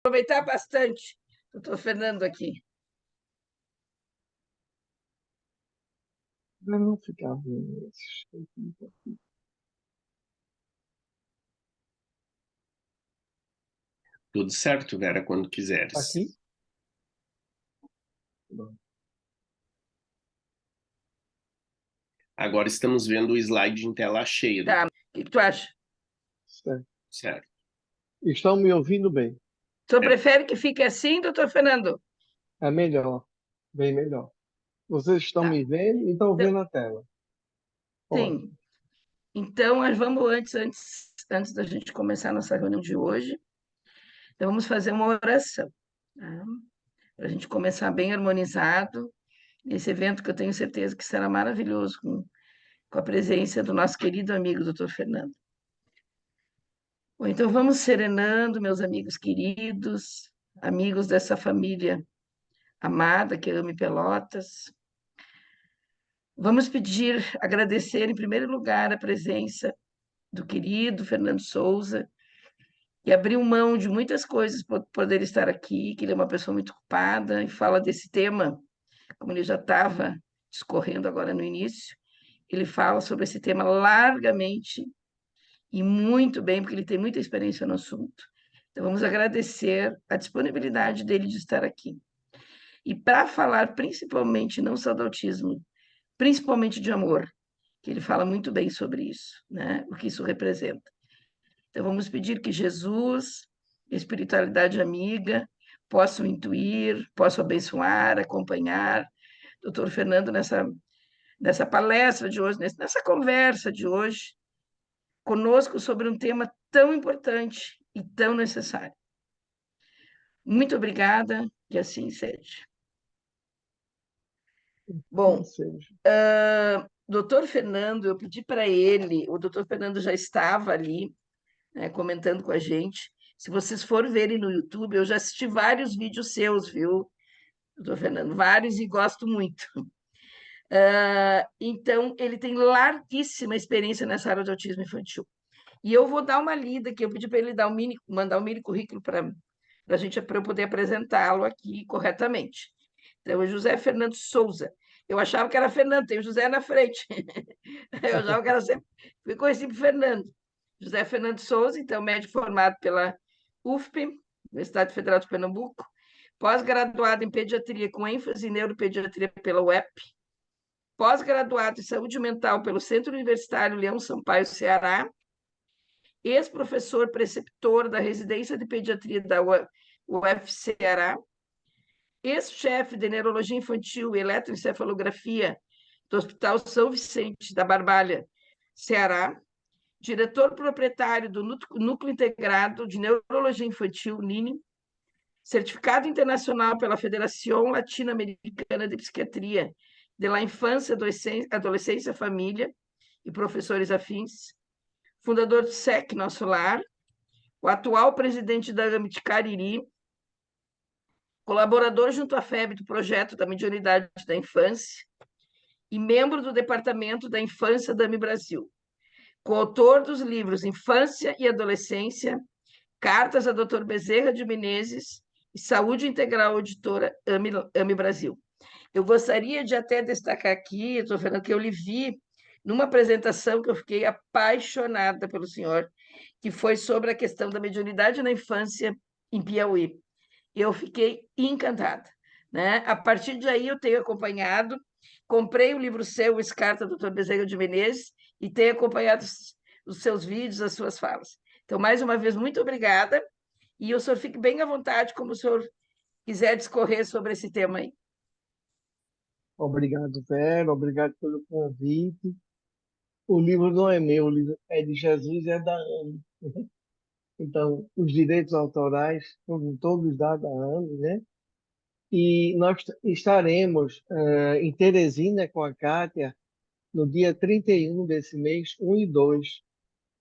aproveitar bastante. Doutor Fernando aqui. Para não ficar vendo esses. Tudo certo, Vera, quando quiseres. Aqui? Bom, Agora estamos vendo o slide em tela cheia. Tá. O que tu acha? certo. Certo. Estão me ouvindo bem? O senhor prefere que fique assim, doutor Fernando? É melhor, bem melhor. Vocês estão Tá. me vendo e estão vendo a tela. Ótimo. Sim. Então, nós vamos antes da gente começar a nossa reunião de hoje, então vamos fazer uma oração, tá? Para a gente começar bem harmonizado, nesse evento que eu tenho certeza que será maravilhoso, com a presença do nosso querido amigo, doutor Fernando. Bom, então vamos serenando, meus amigos queridos, amigos dessa família amada que ama Pelotas. Vamos pedir, agradecer em primeiro lugar a presença do querido Fernando Souza, que abriu mão de muitas coisas para poder estar aqui, que ele é uma pessoa muito ocupada e fala desse tema, como ele já estava discorrendo agora no início, ele fala sobre esse tema largamente e muito bem, porque ele tem muita experiência no assunto. Então, vamos agradecer a disponibilidade dele de estar aqui. E para falar principalmente, não só do autismo, principalmente de amor, que ele fala muito bem sobre isso, né? O que isso representa. Então, vamos pedir que Jesus, a espiritualidade amiga, possam intuir, possam abençoar, acompanhar doutor Fernando nessa palestra de hoje, nessa conversa de hoje, conosco sobre um tema tão importante e tão necessário. Muito obrigada, e assim seja. Bom, Seja. doutor Fernando, eu pedi para ele, o doutor Fernando já estava ali, né, comentando com a gente. Se vocês forem verem no YouTube, eu já assisti vários vídeos seus, viu, doutor Fernando? Vários e gosto muito. Então, ele tem larguíssima experiência nessa área de autismo infantil. E eu vou dar uma lida aqui, eu pedi para ele mandar um mini currículo para eu poder apresentá-lo aqui corretamente. Então, é José Fernando Souza. Eu achava que era Fernando, tem o José na frente. Eu achava que era sempre. Fui conhecido por Fernando. José Fernando Souza, então, médico formado pela UFP, Universidade Federal de Pernambuco, pós-graduado em pediatria com ênfase em neuropediatria pela UEP, pós-graduado em saúde mental pelo Centro Universitário Leão Sampaio, Ceará, ex-professor preceptor da residência de pediatria da UF-Ceará, ex-chefe de neurologia infantil e eletroencefalografia do Hospital São Vicente da Barbalha, Ceará, diretor proprietário do Núcleo Integrado de Neurologia Infantil, NINI, certificado internacional pela Federação Latino-Americana de Psiquiatria de la Infância, Adolescência, Família e professores afins, fundador do SEC Nosso Lar, o atual presidente da AMIT Cariri, colaborador junto à FEB do projeto da Mediunidade da Infância e membro do Departamento da Infância da AMI Brasil, coautor dos livros Infância e Adolescência, Cartas a Dr. Bezerra de Menezes e Saúde Integral Auditora AMI Brasil. Eu gostaria de até destacar aqui, estou vendo que eu lhe vi numa apresentação que eu fiquei apaixonada pelo senhor, que foi sobre a questão da mediunidade na infância em Piauí. Eu fiquei encantada, né? A partir de aí eu tenho acompanhado, comprei o livro seu, o Carta do Dr. Bezerra de Menezes, e tenho acompanhado os seus vídeos, as suas falas. Então, mais uma vez, muito obrigada, e o senhor fique bem à vontade, como o senhor quiser discorrer sobre esse tema aí. Obrigado, Vera. Obrigado pelo convite. O livro não é meu, o livro é de Jesus e é da Ana. Então, os direitos autorais foram todos dados à Ana, né? E nós estaremos em Teresina com a Kátia no dia 31 desse mês, 1 e 2,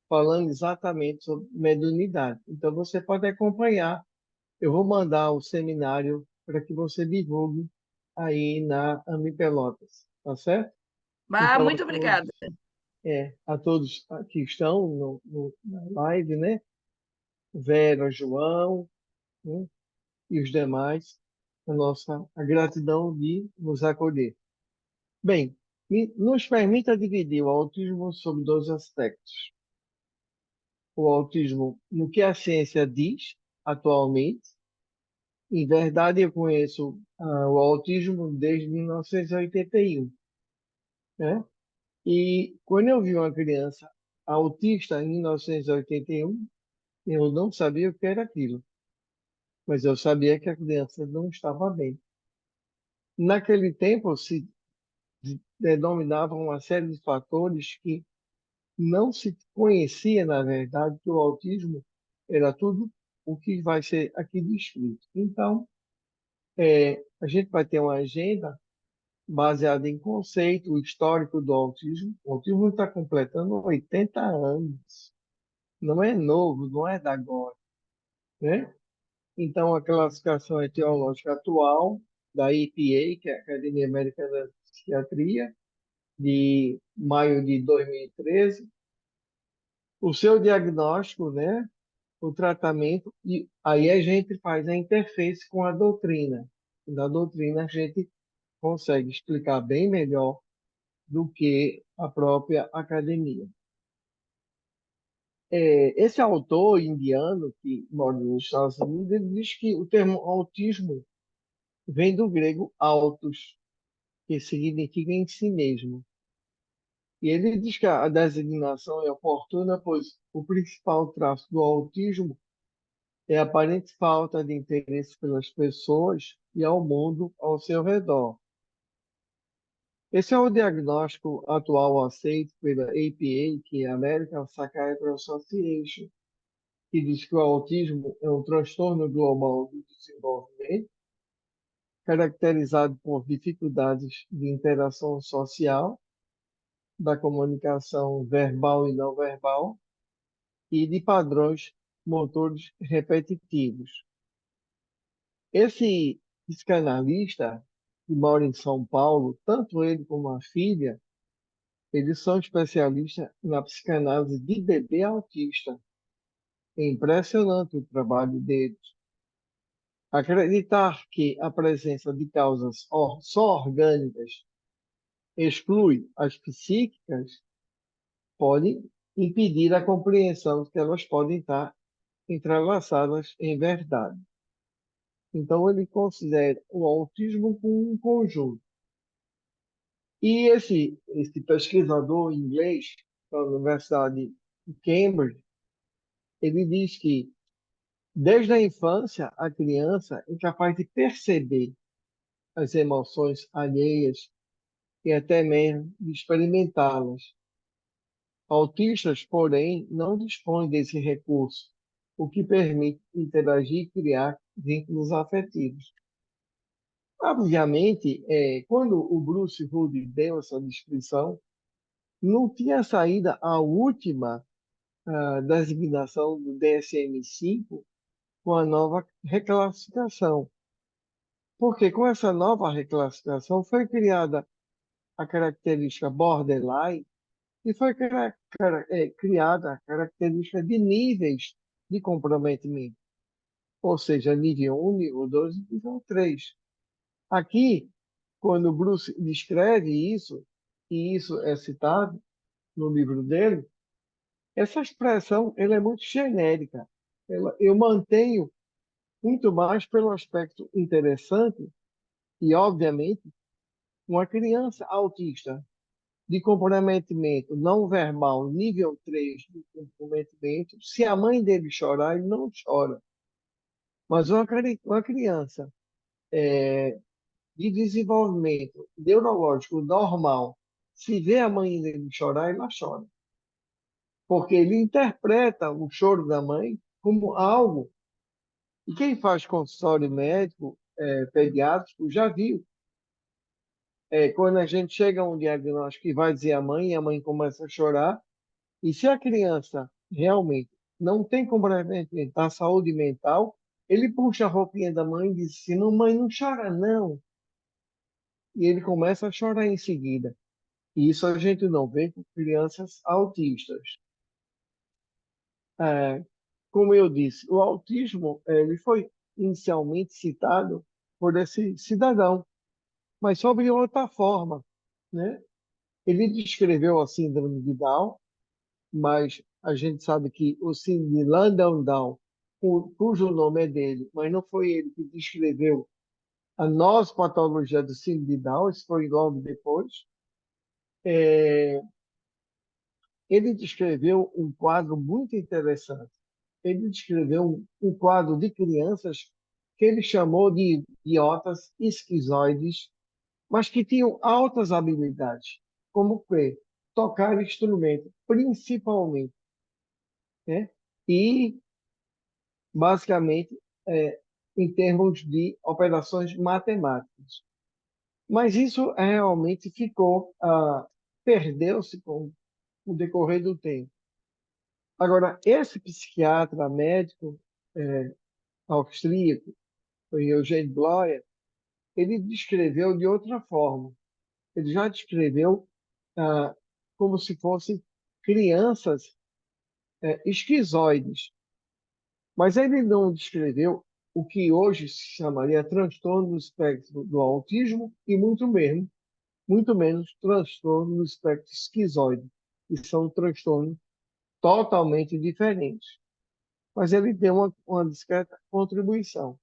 falando exatamente sobre mediunidade. Então, você pode acompanhar. Eu vou mandar o seminário para que você divulgue aí na AMI Pelotas, tá certo? Então, Muito obrigada. a todos que estão na live, né? Vera, João, né? E os demais, a gratidão de nos acolher. Bem, nos permita dividir o autismo sobre dois aspectos. O autismo no que a ciência diz atualmente. Em verdade, eu conheço o autismo desde 1981, né? E quando eu vi uma criança autista em 1981, eu não sabia o que era aquilo, mas eu sabia que a criança não estava bem. Naquele tempo, se denominavam uma série de fatores que não se conhecia, na verdade, que o autismo era tudo o que vai ser aqui descrito. Então, a gente vai ter uma agenda baseada em conceito histórico do autismo. O autismo está completando 80 anos. Não é novo, não é da agora, né? Então, a classificação etiológica atual da APA, que é a Academia Americana de Psiquiatria, de maio de 2013, o seu diagnóstico, né? O tratamento, e aí a gente faz a interface com a doutrina. Na doutrina, a gente consegue explicar bem melhor do que a própria academia. Esse autor indiano que mora nos Estados Unidos, ele diz que o termo autismo vem do grego autos, que significa em si mesmo. E ele diz que a designação é oportuna, pois o principal traço do autismo é a aparente falta de interesse pelas pessoas e ao mundo ao seu redor. Esse é o diagnóstico atual aceito pela APA, que é a American Psychiatric Association, que diz que o autismo é um transtorno global do desenvolvimento, caracterizado por dificuldades de interação social, da comunicação verbal e não verbal, e de padrões motores repetitivos. Esse psicanalista, que mora em São Paulo, tanto ele como a filha, eles são especialistas na psicanálise de bebê autista. É impressionante o trabalho deles. Acreditar que a presença de causas só orgânicas exclui as psíquicas pode impedir a compreensão de que elas podem estar entrelaçadas em verdade. Então, ele considera o autismo como um conjunto. E esse pesquisador inglês da Universidade de Cambridge, ele diz que, desde a infância, a criança é capaz de perceber as emoções alheias e até mesmo de experimentá-las. Autistas, porém, não dispõem desse recurso, o que permite interagir e criar vínculos afetivos. Obviamente, quando o Bruce Hood deu essa descrição, não tinha saída a última designação do DSM-5 com a nova reclassificação. Porque com essa nova reclassificação foi criada a característica borderline e foi criada a característica de níveis de comprometimento, ou seja, nível 1, nível 2 e nível 3. Aqui, quando Bruce descreve isso, e isso é citado no livro dele, essa expressão ela é muito genérica. Eu mantenho muito mais pelo aspecto interessante e, obviamente, uma criança autista de comprometimento não verbal, nível 3 de comprometimento, se a mãe dele chorar, ele não chora. Mas uma criança de desenvolvimento neurológico normal, se vê a mãe dele chorar, ela chora. Porque ele interpreta o choro da mãe como algo. E quem faz consultório médico, pediátrico, já viu. Quando a gente chega a um diagnóstico e vai dizer à mãe, e a mãe começa a chorar, e se a criança realmente não tem comprometimento da saúde mental, ele puxa a roupinha da mãe e diz assim, não, mãe, não chora não. E ele começa a chorar em seguida. E isso a gente não vê com crianças autistas. É, como eu disse, o autismo ele foi inicialmente citado por esse cidadão, mas sobre outra forma, né? Ele descreveu a síndrome de Down, mas a gente sabe que o síndrome de Landau-Down, cujo nome é dele, mas não foi ele que descreveu a nossa patologia do síndrome de Down, isso foi logo depois. Ele descreveu um quadro muito interessante. Ele descreveu um quadro de crianças que ele chamou de idiotas esquizoides, mas que tinham altas habilidades, como que tocar instrumento, principalmente, né? E, basicamente, em termos de operações matemáticas. Mas isso realmente perdeu-se com o decorrer do tempo. Agora, esse psiquiatra médico austríaco, o Eugene Bloyer, ele descreveu de outra forma. Ele já descreveu ah, como se fossem crianças esquizoides, mas ele não descreveu o que hoje se chamaria transtorno do espectro do autismo e muito menos transtorno do espectro esquizoide, que são transtornos totalmente diferentes. Mas ele tem uma discreta contribuição.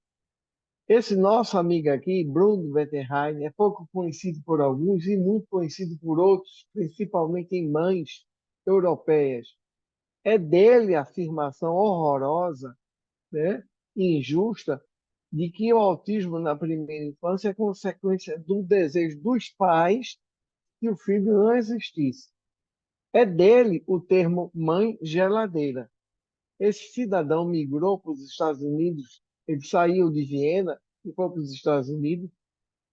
Esse nosso amigo aqui, Bruno Bettelheim, é pouco conhecido por alguns e muito conhecido por outros, principalmente em mães europeias. É dele a afirmação horrorosa, né, e injusta de que o autismo na primeira infância é consequência do desejo dos pais que o filho não existisse. É dele o termo mãe geladeira. Esse cidadão migrou para os Estados Unidos, ele saiu de Viena e foi para os Estados Unidos,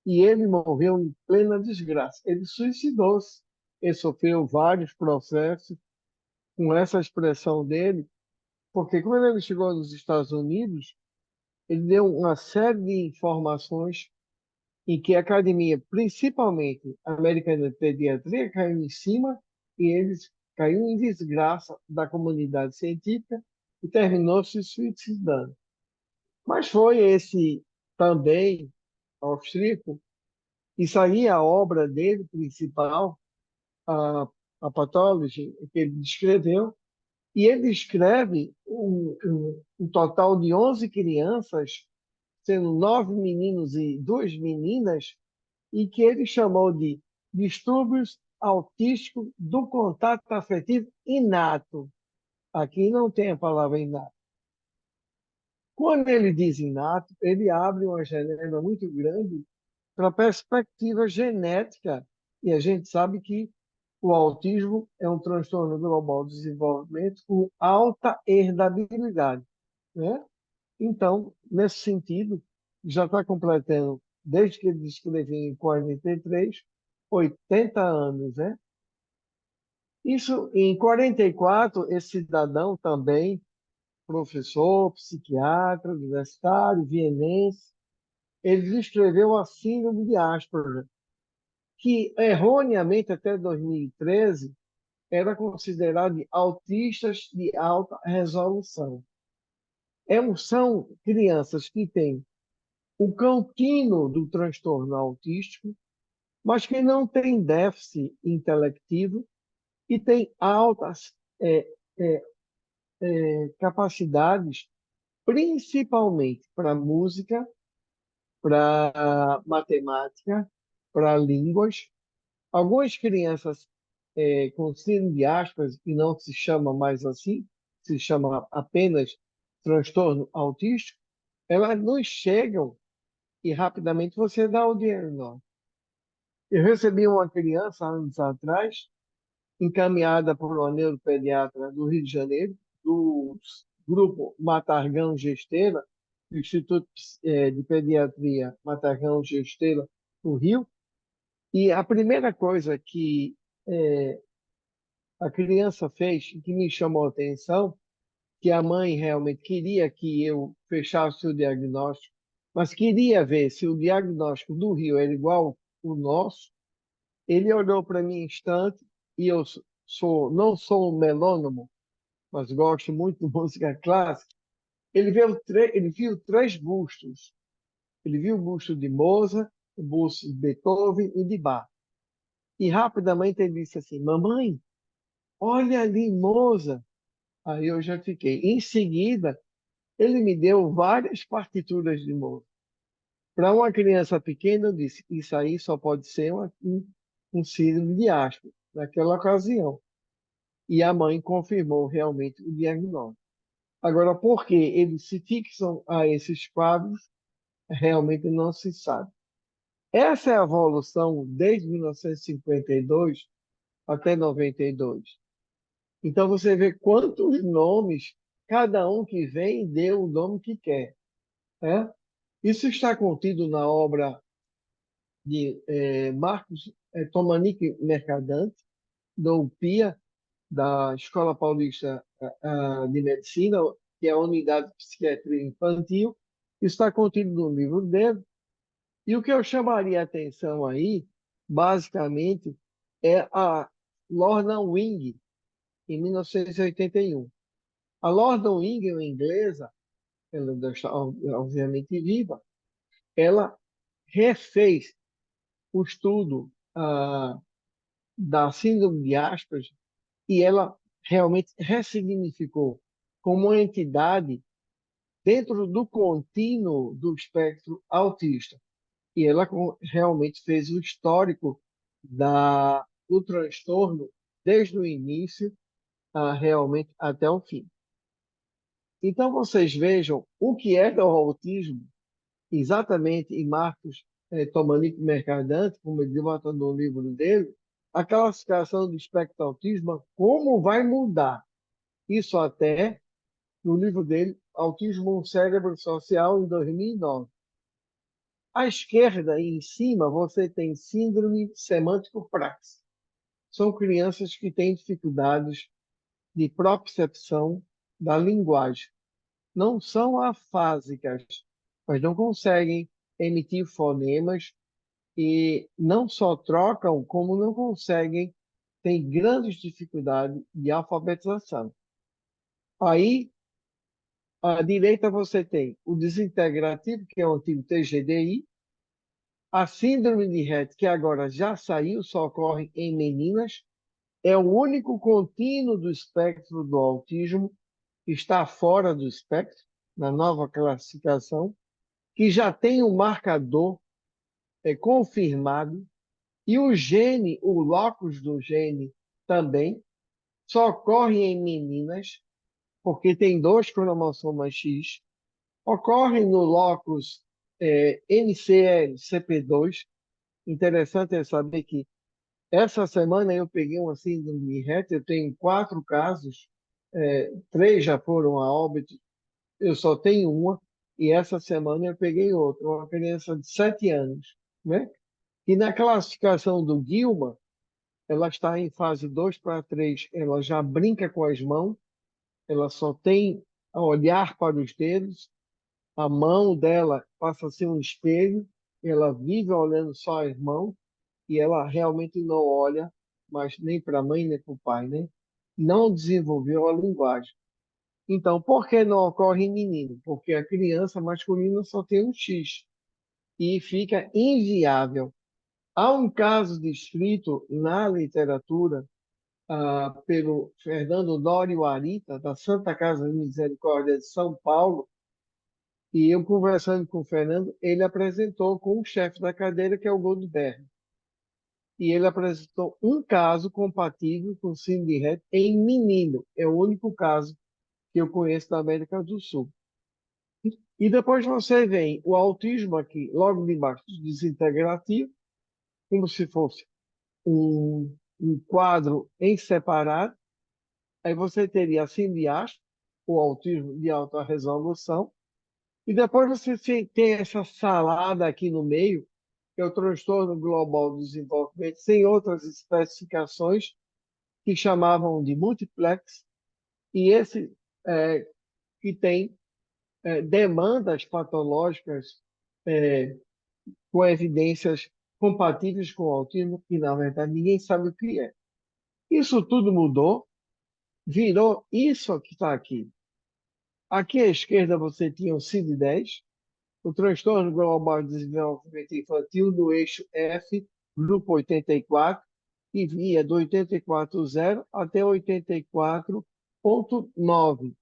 e ele morreu em plena desgraça. Ele suicidou-se. Ele sofreu vários processos com essa expressão dele, porque quando ele chegou nos Estados Unidos, ele deu uma série de informações em que a academia, principalmente a Americana de Pediatria, caiu em cima e eles caiu em desgraça da comunidade científica e terminou se suicidando. Mas foi esse também austríaco, isso aí é a obra dele principal, a, a Pathology, que ele descreveu, e ele descreve um total de 11 crianças, sendo 9 meninos e 2 meninas, e que ele chamou de distúrbios autísticos do contato afetivo inato. Aqui não tem a palavra inato. Quando ele diz inato, ele abre uma janela muito grande para a perspectiva genética. E a gente sabe que o autismo é um transtorno global de desenvolvimento com alta herdabilidade, né? Então, nesse sentido, já está completando, desde que ele descreveu em 43, 80 anos, né? Isso, em 44, esse cidadão também, professor, psiquiatra, universitário, vienense, ele descreveu a síndrome de Asperger, que erroneamente até 2013 era considerado de autistas de alta resolução. São crianças que têm o contínuo do transtorno autístico, mas que não têm déficit intelectivo e têm altas é, capacidades, principalmente para música, para matemática, para línguas. Algumas crianças com síndrome de Asperger, que não se chama mais assim, se chama apenas transtorno autístico, elas nos chegam e rapidamente você dá o diagnóstico. Eu recebi uma criança, anos atrás, encaminhada por uma neuropediatra do Rio de Janeiro, do grupo Matargão Gesteira, do Instituto de Pediatria Matargão Gesteira, no Rio. E a primeira coisa que a criança fez, que me chamou a atenção, que a mãe realmente queria que eu fechasse o diagnóstico, mas queria ver se o diagnóstico do Rio era igual ao nosso. Ele olhou para mim um instante e eu não sou um melônomo, mas gosto muito de música clássica. ele viu três bustos. Ele viu o busto de Mozart, o busto de Beethoven e de Bach. E rapidamente ele disse assim: Mamãe, olha ali Mozart. Aí eu já fiquei. Em seguida, ele me deu várias partituras de Mozart. Para uma criança pequena, eu disse: Isso aí só pode ser um síndrome de Asperger, naquela ocasião. E a mãe confirmou realmente o diagnóstico. Agora, por que eles se fixam a esses quadros, realmente não se sabe. Essa é a evolução desde 1952 até 92. Então você vê quantos nomes, cada um que vem deu o nome que quer, né? Isso está contido na obra de Marcos Tomanique Mercadante, do UPIA, da Escola Paulista de Medicina, que é a Unidade de Psiquiatria Infantil. Isso está contido no livro dele. E o que eu chamaria a atenção aí, basicamente, é a Lorna Wing, em 1981. A Lorna Wing, uma inglesa, ela ainda está obviamente viva, ela refez o estudo da síndrome de Asperger e ela realmente ressignificou como uma entidade dentro do contínuo do espectro autista. E ela realmente fez o histórico do transtorno desde o início realmente até o fim. Então, vocês vejam o que é o autismo, exatamente em Marcos Tomanique Mercadante, como ele bota no livro dele, a classificação do espectro autismo, como vai mudar. Isso até no livro dele, Autismo, um Cérebro Social, em 2009. À esquerda e em cima, você tem síndrome semântico-praxe. São crianças que têm dificuldades de propriocepção da linguagem. Não são afásicas, mas não conseguem emitir fonemas e não só trocam, como não conseguem, têm grandes dificuldades de alfabetização. Aí, à direita, você tem o desintegrativo, que é o antigo TGDI, a síndrome de Rett, que agora já saiu, só ocorre em meninas, é o único contínuo do espectro do autismo que está fora do espectro, na nova classificação, que já tem um marcador confirmado, e o gene, o locus do gene também, só ocorre em meninas, porque tem dois cromossomas X, ocorre no locus NCLCP2. Interessante é saber que essa semana eu peguei uma síndrome de Rett, eu tenho 4 casos, 3 já foram a óbito, eu só tenho uma, e essa semana eu peguei outra, uma criança de 7 anos, né? E na classificação do Gilman, ela está em fase 2 para 3, ela já brinca com as mãos, ela só tem a olhar para os dedos, a mão dela passa a ser um espelho, ela vive olhando só as mãos, e ela realmente não olha, mas nem para a mãe nem para o pai, né? Não desenvolveu a linguagem. Então, por que não ocorre em menino? Porque a criança masculina só tem um X e fica inviável. Há um caso descrito na literatura pelo Fernando Nório Arita, da Santa Casa de Misericórdia de São Paulo, e eu conversando com o Fernando, ele apresentou com o chefe da cadeira, que é o Goldberg. E ele apresentou um caso compatível com síndrome de Rett em menino. É o único caso que eu conheço da América do Sul. E depois você vem o autismo aqui, logo debaixo do desintegrativo, como se fosse um quadro em separado. Aí você teria a síndrome de Asperger, o autismo de alta resolução. E depois você tem essa salada aqui no meio, que é o transtorno global do desenvolvimento, sem outras especificações, que chamavam de multiplex, e esse que tem demandas patológicas com evidências compatíveis com o autismo, que na verdade ninguém sabe o que é. Isso tudo mudou, virou isso que está aqui. Aqui à esquerda você tinha o CID-10, o transtorno global de desenvolvimento infantil do eixo F, grupo 84, que vinha do 84.0 até 84.9.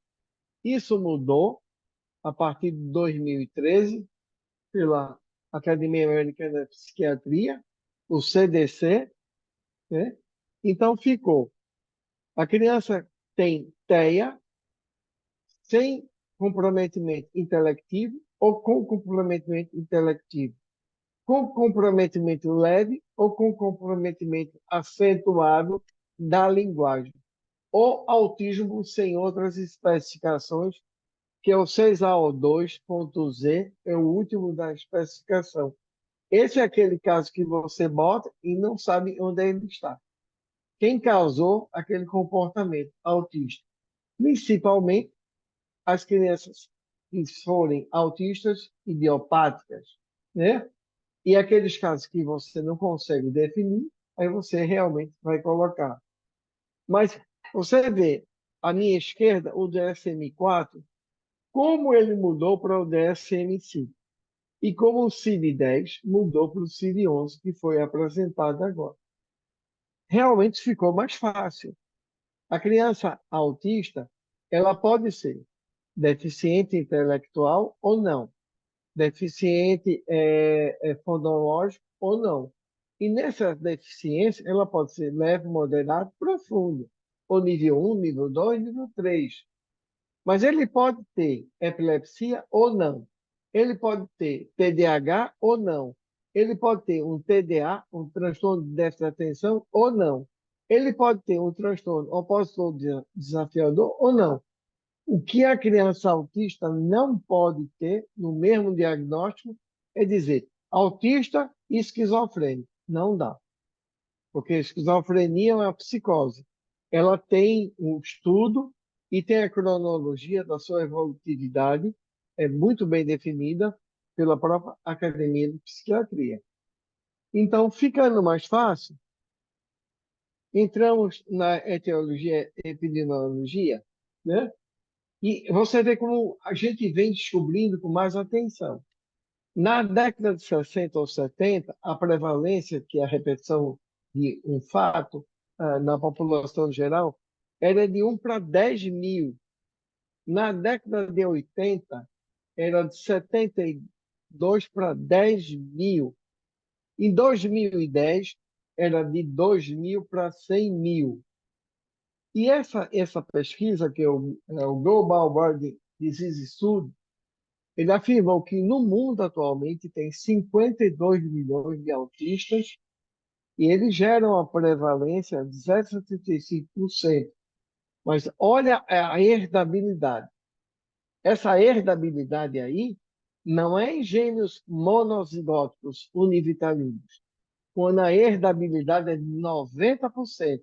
Isso mudou a partir de 2013 pela Academia Americana de Psiquiatria, o CDC, né? Então ficou. A criança tem TEA sem comprometimento intelectivo ou com comprometimento intelectivo, com comprometimento leve ou com comprometimento acentuado da linguagem, ou autismo sem outras especificações, que é o 6AO2.Z, é o último da especificação. Esse é aquele caso que você bota e não sabe onde ele está. Quem causou aquele comportamento autista? Principalmente as crianças que forem autistas idiopáticas, né? E aqueles casos que você não consegue definir, aí você realmente vai colocar. Mas você vê, à minha esquerda, o DSM-4, como ele mudou para o DSM-5 e como o CID-10 mudou para o CID-11, que foi apresentado agora. Realmente ficou mais fácil. A criança autista, ela pode ser deficiente intelectual ou não, deficiente fonológico ou não. E nessa deficiência, ela pode ser leve, moderado, profundo, ou nível 1, nível 2, nível 3. Mas ele pode ter epilepsia ou não. Ele pode ter TDAH ou não. Ele pode ter um TDA, um transtorno de déficit de atenção, ou não. Ele pode ter um transtorno opositor desafiador ou não. O que a criança autista não pode ter no mesmo diagnóstico é dizer autista e esquizofrênico. Não dá. Porque a esquizofrenia é uma psicose. Ela tem um estudo e tem a cronologia da sua evolutividade, é muito bem definida pela própria Academia de Psiquiatria. Então, ficando mais fácil, entramos na etiologia e epidemiologia, né? E você vê como a gente vem descobrindo com mais atenção. Na década de 60 ou 70, a prevalência, que é a repetição de um fato na população geral, era de 1 para 10 mil. Na década de 80, era de 72 para 10 mil. Em 2010, era de 2 mil para 100 mil. E essa pesquisa, que é o Global Burden Disease Study, ele afirmou que no mundo atualmente tem 52 milhões de autistas e eles geram a prevalência de 0,75%. Mas olha a herdabilidade. Essa herdabilidade aí não é em gêmeos monozigóticos univitelinos, quando a herdabilidade é de 90%.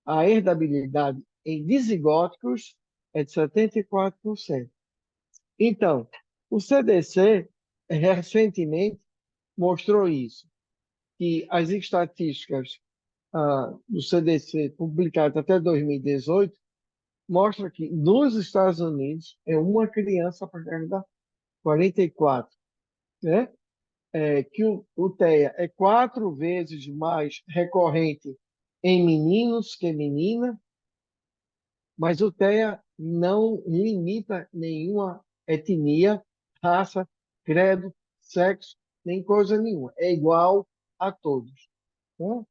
A herdabilidade em dizigóticos é de 74%. Então, o CDC recentemente mostrou isso, que as estatísticas do CDC publicadas até 2018 mostram que nos Estados Unidos é uma criança para cada 44, né? Que o TEA é 4 vezes mais recorrente em meninos que menina, mas o TEA não limita nenhuma etnia, raça, credo, sexo, nem coisa nenhuma. É igual a todos, né?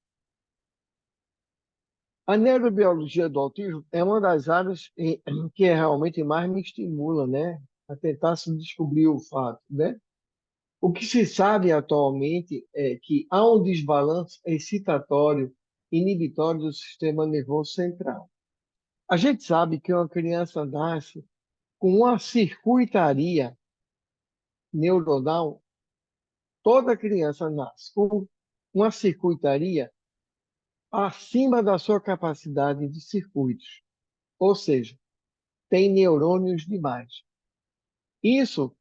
A neurobiologia do autismo é uma das áreas que realmente mais me estimula, né? A tentar se descobrir o fato, né? O que se sabe atualmente é que há um desbalanço excitatório inibitório do sistema nervoso central. A gente sabe que uma criança nasce com uma circuitaria neuronal. Toda criança nasce com uma circuitaria acima da sua capacidade de circuitos, ou seja, tem neurônios demais. Isso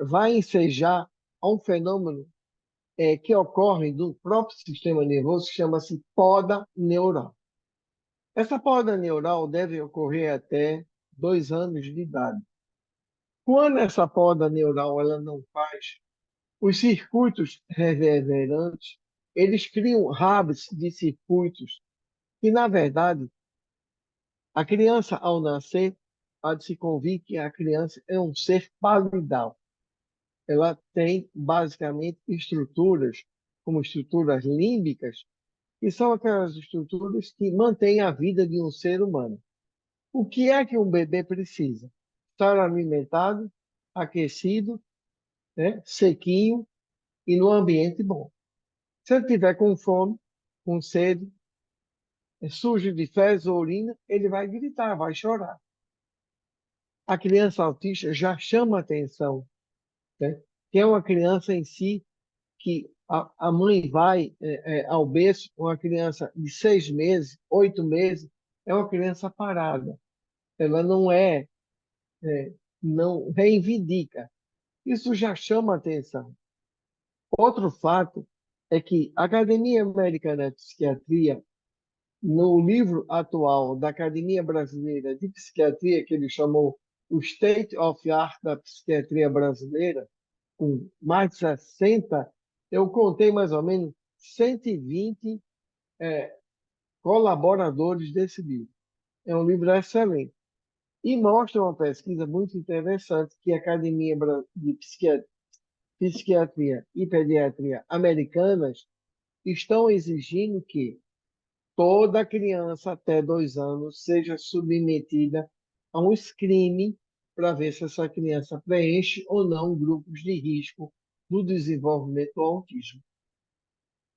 vai ensejar a um fenômeno que ocorre do próprio sistema nervoso, que chama-se poda neural. Essa poda neural deve ocorrer até 2 anos de idade. Quando essa poda neural ela não faz, os circuitos reverberantes, eles criam hubs de circuitos que, na verdade, a criança, ao nascer, há de se convir que a criança é um ser palidal. Ela tem, basicamente, estruturas, como estruturas límbicas, que são aquelas estruturas que mantêm a vida de um ser humano. O que é que um bebê precisa? Estar alimentado, aquecido, né, sequinho e no ambiente bom. Se ele tiver com fome, com sede, sujo de fezes ou urina, ele vai gritar, vai chorar. A criança autista já chama atenção, né? Que é uma criança em si que a mãe vai ao berço, uma criança de 6 meses, 8 meses, é uma criança parada. Ela não reivindica. Isso já chama atenção. Outro fato é que a Academia Americana de Psiquiatria, no livro atual da Academia Brasileira de Psiquiatria, que ele chamou o State of the Art da Psiquiatria Brasileira, com mais de 60, eu contei mais ou menos 120 colaboradores desse livro. É um livro excelente. E mostra uma pesquisa muito interessante que a Academia de Psiquiatria e Pediatria americanas estão exigindo que toda criança até 2 anos seja submetida a um screening para ver se essa criança preenche ou não grupos de risco do desenvolvimento do autismo.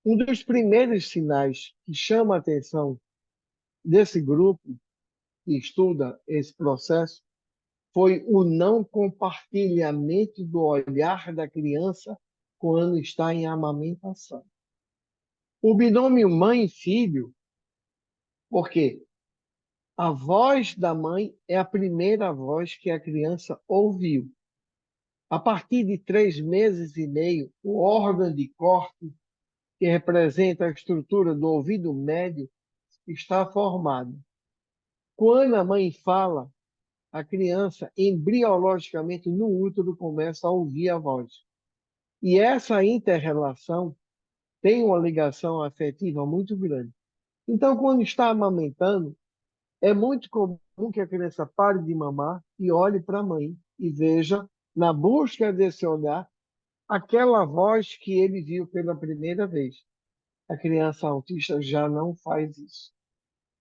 Um dos primeiros sinais que chama a atenção desse grupo que estuda esse processo foi o não compartilhamento do olhar da criança quando está em amamentação. O binômio mãe e filho, porque a voz da mãe é a primeira voz que a criança ouviu. A partir de 3 meses e meio, o órgão de corte, que representa a estrutura do ouvido médio, está formado. Quando a mãe fala, a criança, embriologicamente no útero, começa a ouvir a voz. E essa inter-relação tem uma ligação afetiva muito grande. Então, quando está amamentando, é muito comum que a criança pare de mamar e olhe para a mãe e veja, na busca desse olhar, aquela voz que ele viu pela primeira vez. A criança autista já não faz isso,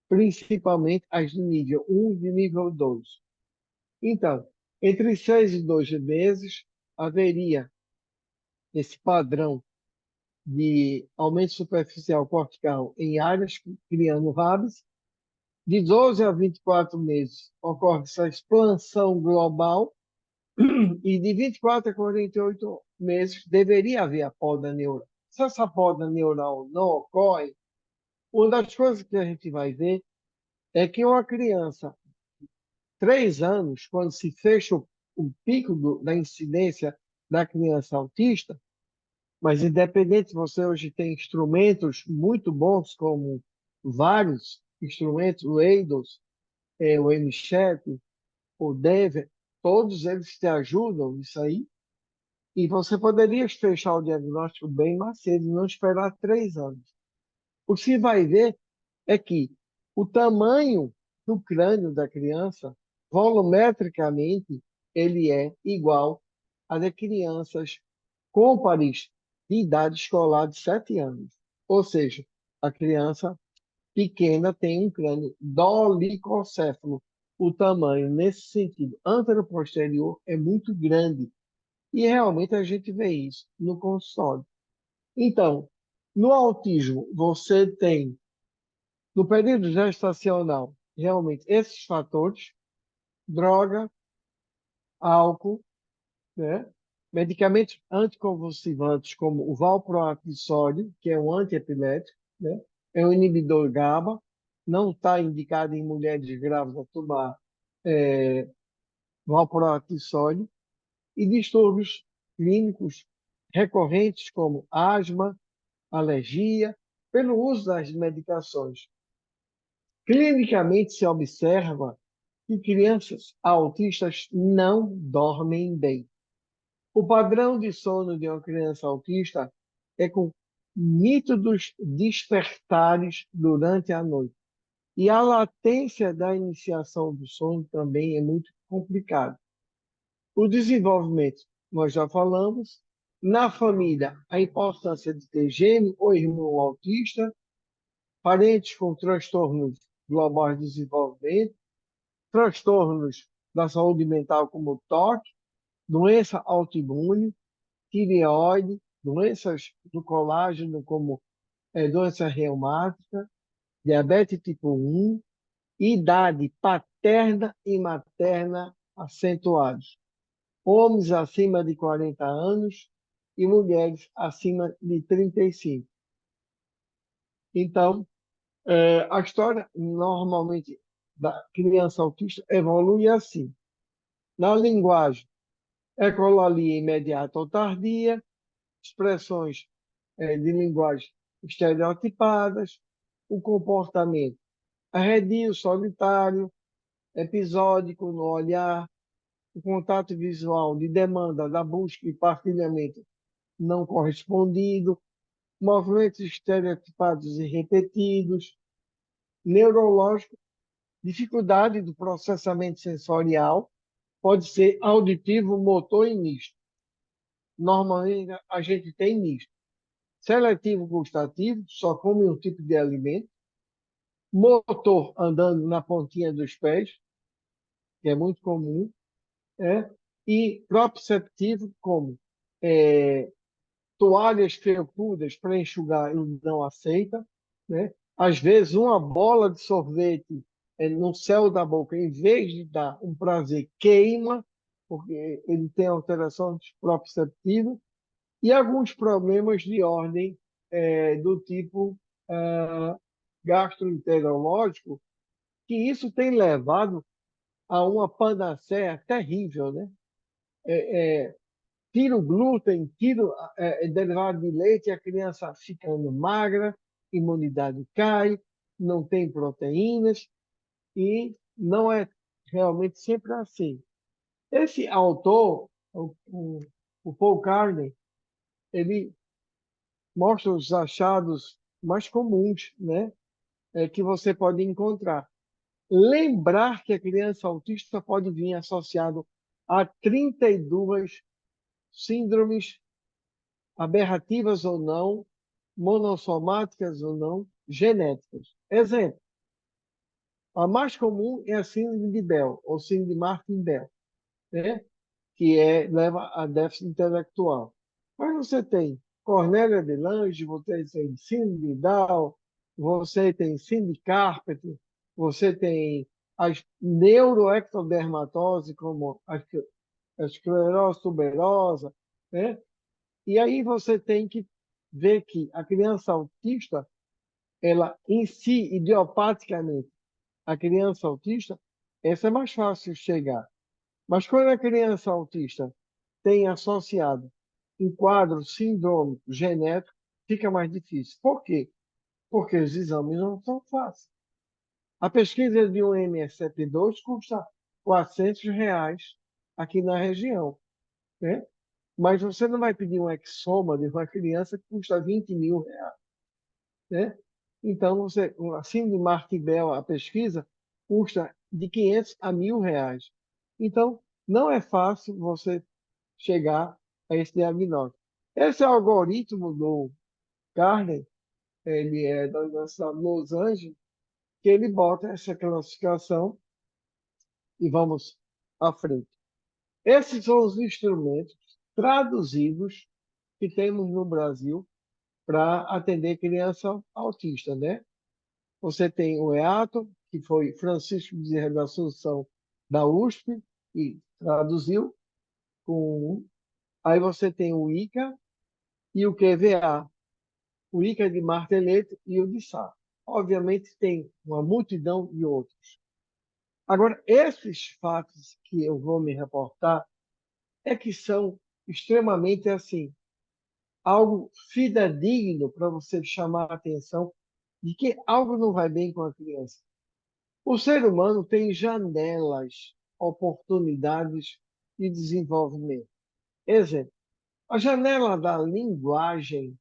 principalmente as de nível 1 e de nível 2. Então, entre 6 e 12 meses, haveria esse padrão de aumento superficial cortical em áreas criando hubs. De 12 a 24 meses ocorre essa expansão global e de 24 a 48 meses deveria haver a poda neural. Se essa poda neural não ocorre, uma das coisas que a gente vai ver é que uma criança, 3 anos, quando se fecha o pico da incidência da criança autista, mas independente, você hoje tem instrumentos muito bons, como vários instrumentos, o Eidos, o MChat, o Dev, todos eles te ajudam nisso aí. E você poderia fechar o diagnóstico bem mais cedo, não esperar 3 anos. O que se vai ver é que o tamanho do crânio da criança, volumetricamente, ele é igual a de crianças cômpares de idade escolar de 7 anos. Ou seja, a criança pequena tem um crânio dolicocéfalo. O tamanho, nesse sentido, antero-posterior, é muito grande. E realmente a gente vê isso no consultório. Então, no autismo, você tem, no período gestacional, realmente esses fatores: droga, álcool, né? Medicamentos anticonvulsivantes, como o valproato de sódio, que é um antiepilético, né? É um inibidor GABA, não está indicado em mulheres grávidas tomar valproato de sódio, e distúrbios clínicos recorrentes, como asma, alergia, pelo uso das medicações. Clinicamente se observa que crianças autistas não dormem bem. O padrão de sono de uma criança autista é com nítidos despertares durante a noite. E a latência da iniciação do sono também é muito complicada. O desenvolvimento, nós já falamos. Na família, a importância de ter gêmeo ou irmão autista, parentes com transtornos globais de desenvolvimento, transtornos da saúde mental como toque, doença autoimune, tireoide, doenças do colágeno como doença reumática, diabetes tipo 1, idade paterna e materna acentuados, homens acima de 40 anos e mulheres acima de 35. Então, a história normalmente da criança autista evolui assim. Na linguagem, ecolalia imediata ou tardia, expressões de linguagem estereotipadas, o comportamento arredio, solitário, episódico no olhar, o contato visual de demanda da busca e partilhamento não correspondido, movimentos estereotipados e repetidos, neurológico, dificuldade do processamento sensorial, pode ser auditivo, motor e misto. Normalmente a gente tem misto. Seletivo gustativo, só come um tipo de alimento. Motor andando na pontinha dos pés, que é muito comum. E proprioceptivo, como é, toalhas felpudas para enxugar, ele não aceita. Né? Às vezes, uma bola de sorvete no céu da boca, em vez de dar um prazer, queima, porque ele tem alterações proprioceptivas, e alguns problemas de ordem do tipo gastroenterológico, que isso tem levado a uma panaceia terrível, né? Tira o glúten, tira derivado de leite, a criança ficando magra, imunidade cai, não tem proteínas, e não é realmente sempre assim. Esse autor, o Paul Carney, ele mostra os achados mais comuns, né, que você pode encontrar. Lembrar que a criança autista pode vir associado a 32 síndromes aberrativas ou não, monossomáticas ou não, genéticas. Exemplo, a mais comum é a síndrome de Bell, ou síndrome de Martin-Bell, né? Que leva a déficit intelectual. Mas você tem Cornélia de Lange, você tem síndrome de Down, você tem síndrome de Carpenter, você tem a neuroectodermatose, como a esclerose tuberosa, né? E aí você tem que ver que a criança autista, ela em si, idiopaticamente, a criança autista, essa é mais fácil de chegar. Mas quando a criança autista tem associado um quadro sindrômico genético, fica mais difícil. Por quê? Porque os exames não são fáceis. A pesquisa de um MSP2 custa R$ 400 aqui na região, né? Mas você não vai pedir um exoma de uma criança que custa R$ 20.000, né? Então, assim de Martibel, a pesquisa custa de 500 a R$ 1.000. Então, não é fácil você chegar a esse diagnóstico. Esse algoritmo do Gardner, ele é da Universidade de Los Angeles, que ele bota essa classificação e vamos à frente. Esses são os instrumentos traduzidos que temos no Brasil para atender criança autista, né? Você tem o EATO, que foi Francisco Bezerra da Assunção, da USP, e traduziu com... Aí você tem o ICA e o QVA, o ICA de Martelete e o de Sá. Obviamente tem uma multidão de outros. Agora, esses fatos que eu vou me reportar é que são extremamente assim, algo fidedigno para você chamar a atenção de que algo não vai bem com a criança. O ser humano tem janelas, oportunidades de desenvolvimento. Exemplo, a janela da linguagem,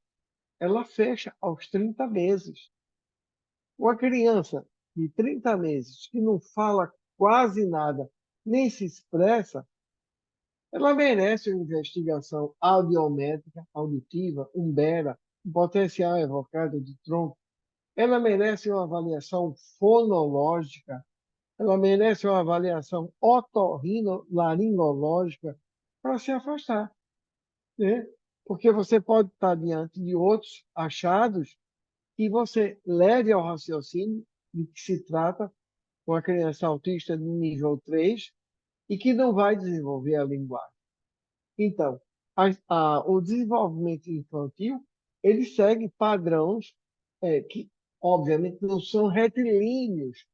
ela fecha aos 30 meses. Uma criança de 30 meses que não fala quase nada, nem se expressa, ela merece uma investigação audiométrica, auditiva, umbera, um potencial evocado de tronco. Ela merece uma avaliação fonológica, ela merece uma avaliação otorrinolaringológica para se afastar, né? Porque você pode estar diante de outros achados que você leve ao raciocínio de que se trata uma criança autista de nível 3 e que não vai desenvolver a linguagem. Então, o desenvolvimento infantil, ele segue padrões que, obviamente, não são retilíneos,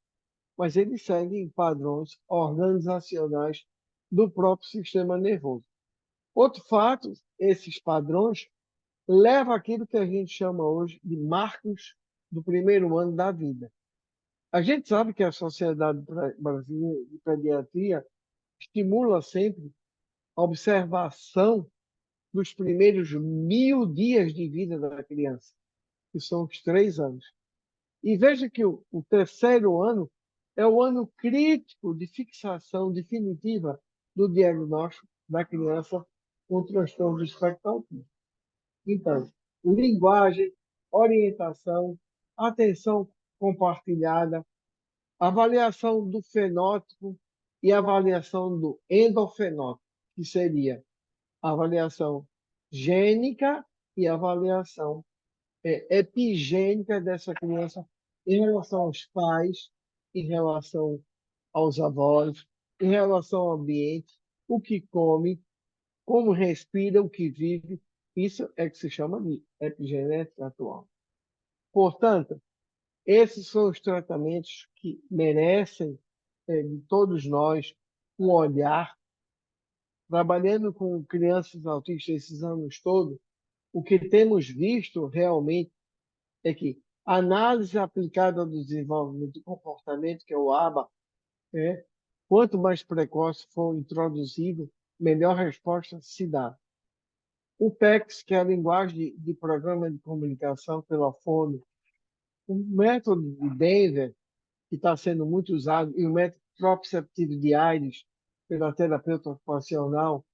mas eles seguem padrões organizacionais do próprio sistema nervoso. Outro fato, esses padrões levam aquilo que a gente chama hoje de marcos do primeiro ano da vida. A gente sabe que a Sociedade Brasileira de Pediatria estimula sempre a observação dos primeiros 1.000 dias de vida da criança, que são os 3 anos. E veja que o terceiro ano é o ano crítico de fixação definitiva do diagnóstico da criança com transtorno do espectro autista. Então, linguagem, orientação, atenção compartilhada, avaliação do fenótipo e avaliação do endofenótipo, que seria a avaliação gênica e a avaliação epigênica dessa criança em relação aos pais, em relação aos avós, em relação ao ambiente, o que come, como respira, o que vive. Isso é que se chama de epigenética atual. Portanto, esses são os tratamentos que merecem de todos nós um olhar. Trabalhando com crianças autistas esses anos todos, o que temos visto realmente é que a análise aplicada do desenvolvimento do comportamento, que é o ABA, quanto mais precoce for introduzido, melhor resposta se dá. O PECS, que é a linguagem de programa de comunicação pela fome, o método de Denver, que está sendo muito usado, e o método proprioceptivo de Aires, pela terapeuta ocupacional,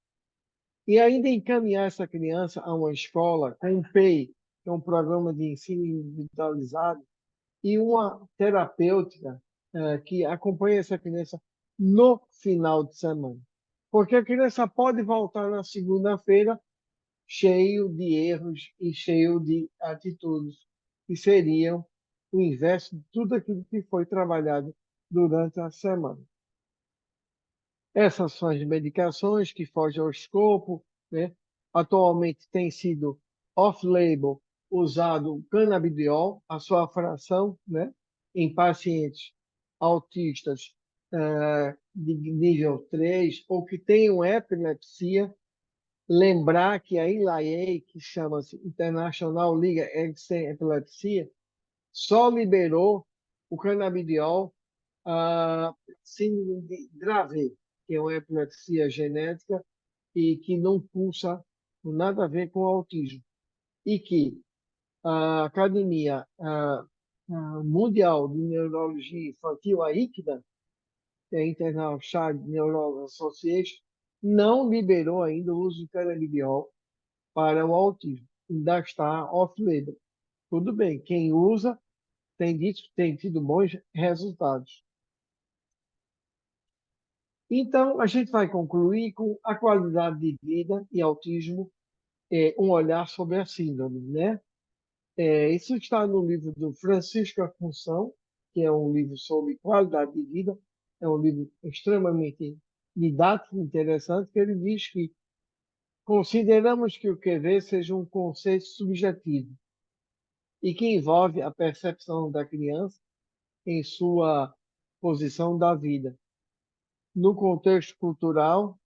e ainda encaminhar essa criança a uma escola com um PEI, que é um programa de ensino individualizado, e uma terapêutica que acompanha essa criança no final de semana. Porque a criança pode voltar na segunda-feira cheio de erros e cheio de atitudes que seriam o inverso de tudo aquilo que foi trabalhado durante a semana. Essas são as medicações que fogem ao escopo, né? Atualmente tem sido off-label usado o canabidiol, a sua fração, né? Em pacientes autistas de nível 3 ou que tenham epilepsia. Lembrar que a ILAE, que chama-se International League Against Epilepsy, só liberou o canabidiol síndrome de Dravet, que é uma epilepsia genética e que não pulsa nada a ver com autismo. E que a Academia Mundial de Neurologia Infantil, a ICNA, que é a International Child Neurology Association, não liberou ainda o uso do canabidiol para o autismo. Ainda está off-label. Tudo bem, quem usa tem dito que tem tido bons resultados. Então, a gente vai concluir com a qualidade de vida e autismo, um olhar sobre a síndrome, né? Isso está no livro do Francisco Assunção, que é um livro sobre qualidade de vida, é um livro extremamente didático, interessante, que ele diz que consideramos que o QV seja um conceito subjetivo e que envolve a percepção da criança em sua posição da vida, no contexto cultural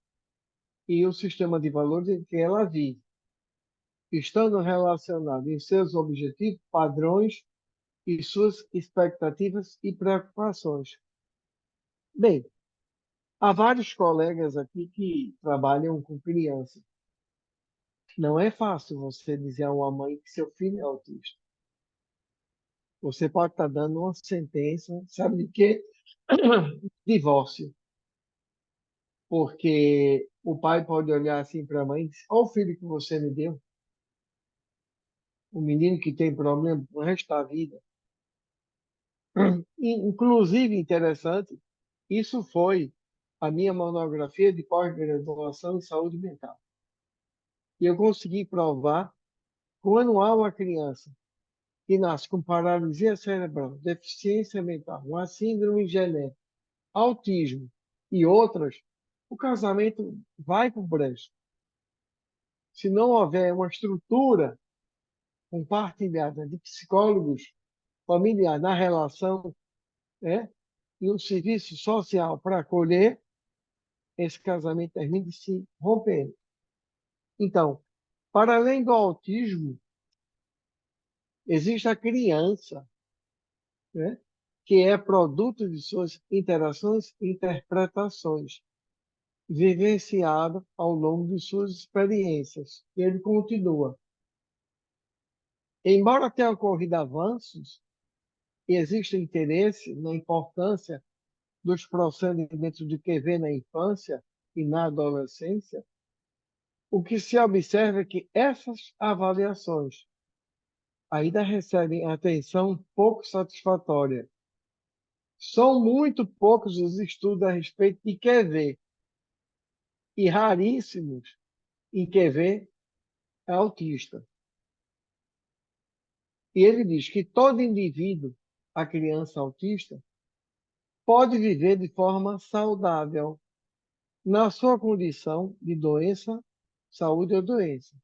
e o sistema de valores em que ela vive, estando relacionado em seus objetivos, padrões e suas expectativas e preocupações. Bem, há vários colegas aqui que trabalham com crianças. Não é fácil você dizer a uma mãe que seu filho é autista. Você pode estar dando uma sentença, sabe de quê? Divórcio. Porque o pai pode olhar assim para a mãe e dizer: olha o filho que você me deu, o menino que tem problema pro resto da vida. Inclusive, interessante, isso foi a minha monografia de pós-graduação em saúde mental. E eu consegui provar, quando há uma criança que nasce com paralisia cerebral, deficiência mental, uma síndrome genética, autismo e outras, o casamento vai para o brejo. Se não houver uma estrutura compartilhada de psicólogos familiares na relação, né, e um serviço social para acolher, esse casamento termina se rompendo. Então, para além do autismo, existe a criança, né, que é produto de suas interações e interpretações, vivenciada ao longo de suas experiências. E ele continua. Embora tenha ocorrido avanços, e existe interesse na importância dos procedimentos de QV na infância e na adolescência, o que se observa é que essas avaliações ainda recebem atenção pouco satisfatória. São muito poucos os estudos a respeito de QV e raríssimos em QV autista. E ele diz que todo indivíduo, a criança autista, pode viver de forma saudável na sua condição de doença, saúde ou doença,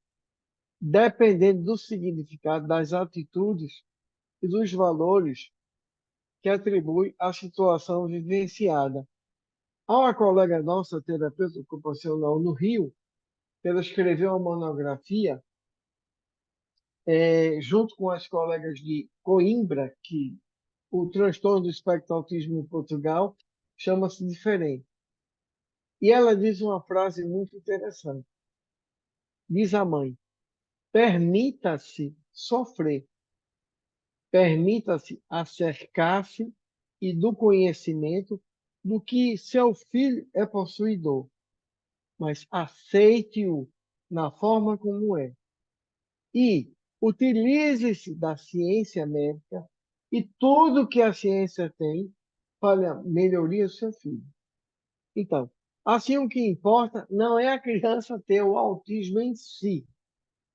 dependendo do significado das atitudes e dos valores que atribui à situação vivenciada. Há uma colega nossa, terapeuta ocupacional no Rio, que ela escreveu uma monografia junto com as colegas de Coimbra, que o transtorno do espectro autismo em Portugal chama-se diferente. E ela diz uma frase muito interessante. Diz a mãe: permita-se sofrer, permita-se acercar-se e do conhecimento do que seu filho é possuidor, mas aceite-o na forma como é. E utilize-se da ciência médica e tudo que a ciência tem para a melhoria do seu filho. Então, assim o que importa não é a criança ter o autismo em si,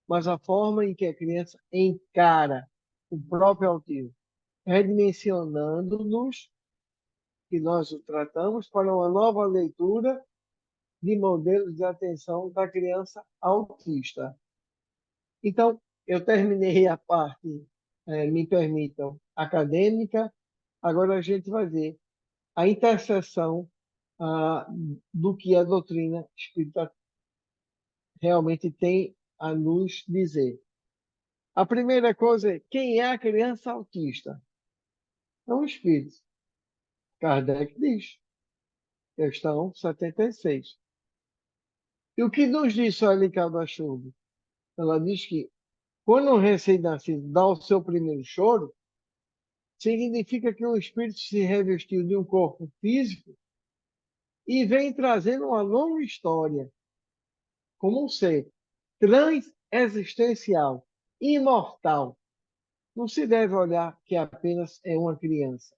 mas a forma em que a criança encara o próprio autismo, redimensionando-nos, que nós o tratamos, para uma nova leitura de modelos de atenção da criança autista. Então, eu terminei a parte, me permitam, acadêmica, agora a gente vai ver a interseção do que a doutrina espírita realmente tem a nos dizer. A primeira coisa é: quem é a criança autista? É um espírito. Kardec diz, questão 76. E o que nos diz Sueli Caldas-Choube? Ela diz que quando um recém-nascido dá o seu primeiro choro, significa que o espírito se revestiu de um corpo físico e vem trazendo uma longa história, como um ser transexistencial, imortal. Não se deve olhar que apenas é uma criança.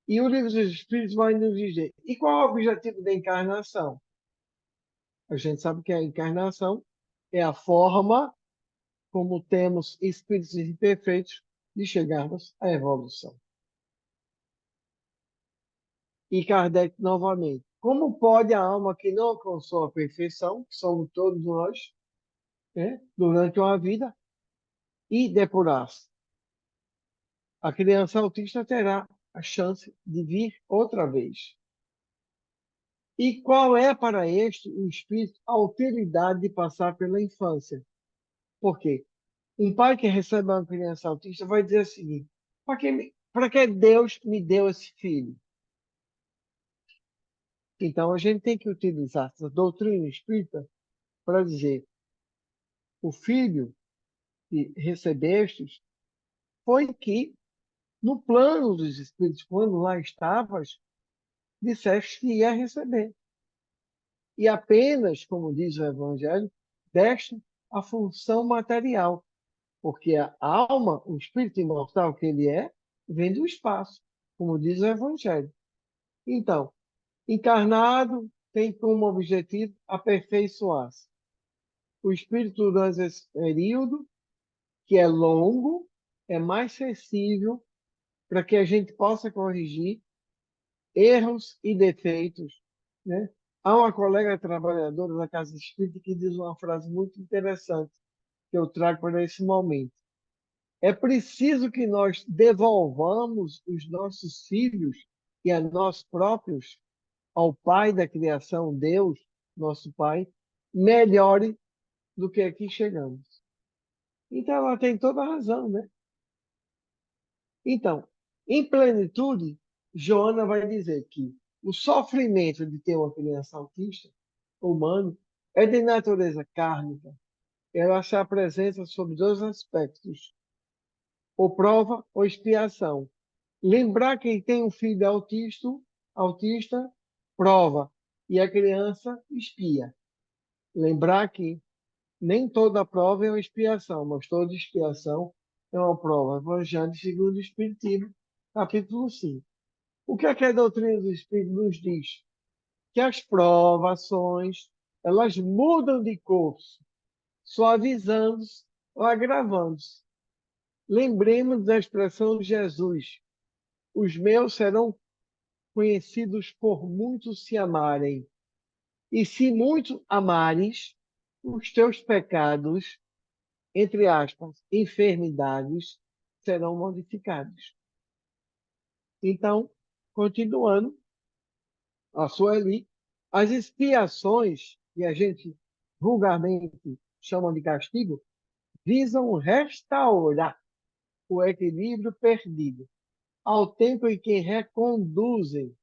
E o Livro dos Espíritos vai nos dizer: e qual é o objetivo da encarnação? A gente sabe que a encarnação é a forma como temos espíritos imperfeitos de chegarmos à evolução. E Kardec, novamente: como pode a alma que não alcançou a perfeição, que somos todos nós, né, durante uma vida, e depurar-se? A criança autista terá a chance de vir outra vez. E qual é para este o espírito a utilidade de passar pela infância? Por quê? Um pai que recebe uma criança autista vai dizer o seguinte: para que Deus me deu esse filho? Então, a gente tem que utilizar essa doutrina espírita para dizer: o filho que recebestes foi que, no plano dos espíritos, quando lá estavas, disseste que ia receber. E apenas, como diz o Evangelho, deste a função material, porque a alma, o espírito imortal que ele é, vem do espaço, como diz o Evangelho. Então, encarnado tem como objetivo aperfeiçoar-se. O espírito, durante esse período, que é longo, é mais sensível para que a gente possa corrigir erros e defeitos, né? Há uma colega trabalhadora da Casa Espírita que diz uma frase muito interessante que eu trago para esse momento. É preciso que nós devolvamos os nossos filhos e a nós próprios ao Pai da criação, Deus, nosso Pai, melhore do que aqui chegamos. Então, ela tem toda a razão, né? Então, em plenitude, Joana vai dizer que o sofrimento de ter uma criança autista, humano, é de natureza kármica. Ela se apresenta sob dois aspectos, ou prova ou expiação. Lembrar quem tem um filho autista, prova, e a criança expia. Lembrar que nem toda prova é uma expiação, mas toda expiação é uma prova. Evangelho segundo o Espiritismo, capítulo 5. O que é que a doutrina do Espírito nos diz? Que as provações, elas mudam de curso, suavizando-se ou agravando-se. Lembremos da expressão de Jesus: os meus serão conhecidos por muitos se amarem. E se muito amares, os teus pecados, entre aspas, enfermidades, serão modificados. Então, continuando, a Sueli, as expiações, que a gente vulgarmente chama de castigo, visam restaurar o equilíbrio perdido, ao tempo em que reconduzem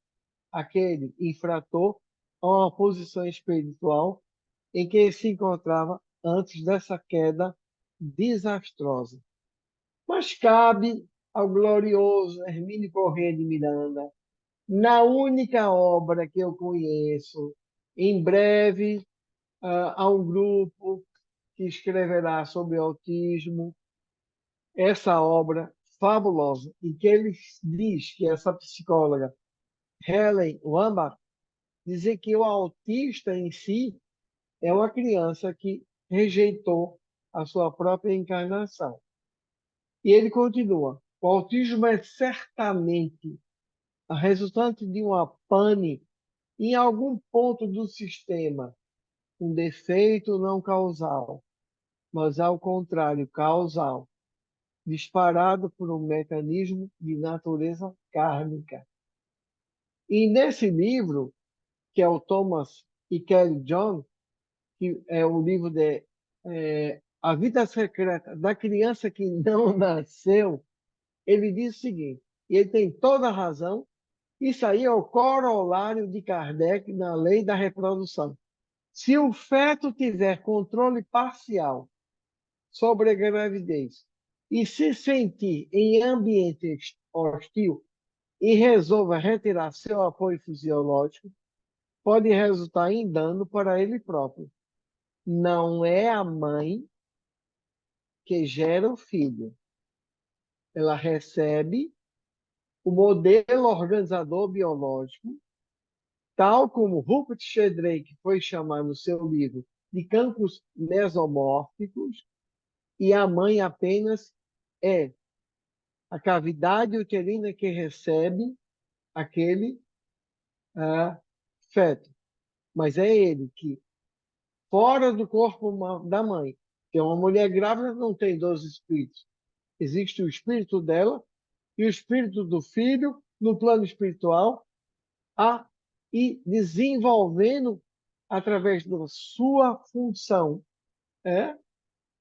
aquele infrator a uma posição espiritual em que ele se encontrava antes dessa queda desastrosa. Mas cabe ao glorioso Hermínio Corrêa de Miranda, na única obra que eu conheço, em breve há um grupo que escreverá sobre autismo, essa obra fabulosa, em que ele diz que essa psicóloga, Helen Wambach, dizer que o autista em si é uma criança que rejeitou a sua própria encarnação. E ele continua: o autismo é certamente a resultante de uma pane em algum ponto do sistema, um defeito não causal, mas ao contrário, causal, disparado por um mecanismo de natureza kármica. E nesse livro, que é o Thomas e Kelly John, que é o livro de A Vida Secreta da Criança que Não Nasceu, ele diz o seguinte, e ele tem toda a razão: isso aí é o corolário de Kardec na lei da reprodução. Se o feto tiver controle parcial sobre a gravidez e se sentir em ambiente hostil e resolva retirar seu apoio fisiológico, pode resultar em dano para ele próprio. Não é a mãe que gera o filho. Ela recebe o modelo organizador biológico, tal como Rupert Sheldrake foi chamar no seu livro de campos mesomórficos, e a mãe apenas é a cavidade uterina que recebe aquele feto. Mas é ele que, fora do corpo da mãe, que é uma mulher grávida, não tem dois espíritos. Existe o espírito dela e o espírito do filho no plano espiritual, e desenvolvendo, através da sua função,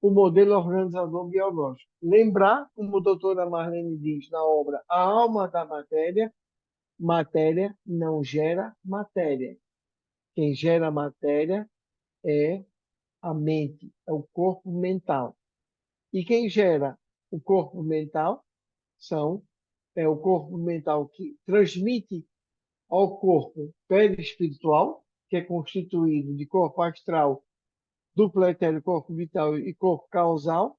o modelo organizador biológico. Lembrar, como a doutora Marlene diz na obra A Alma da Matéria, matéria não gera matéria. Quem gera a matéria é a mente, é o corpo mental. E quem gera o corpo mental é o corpo mental que transmite ao corpo perispiritual, que é constituído de corpo astral, duplo etéreo, corpo vital e corpo causal,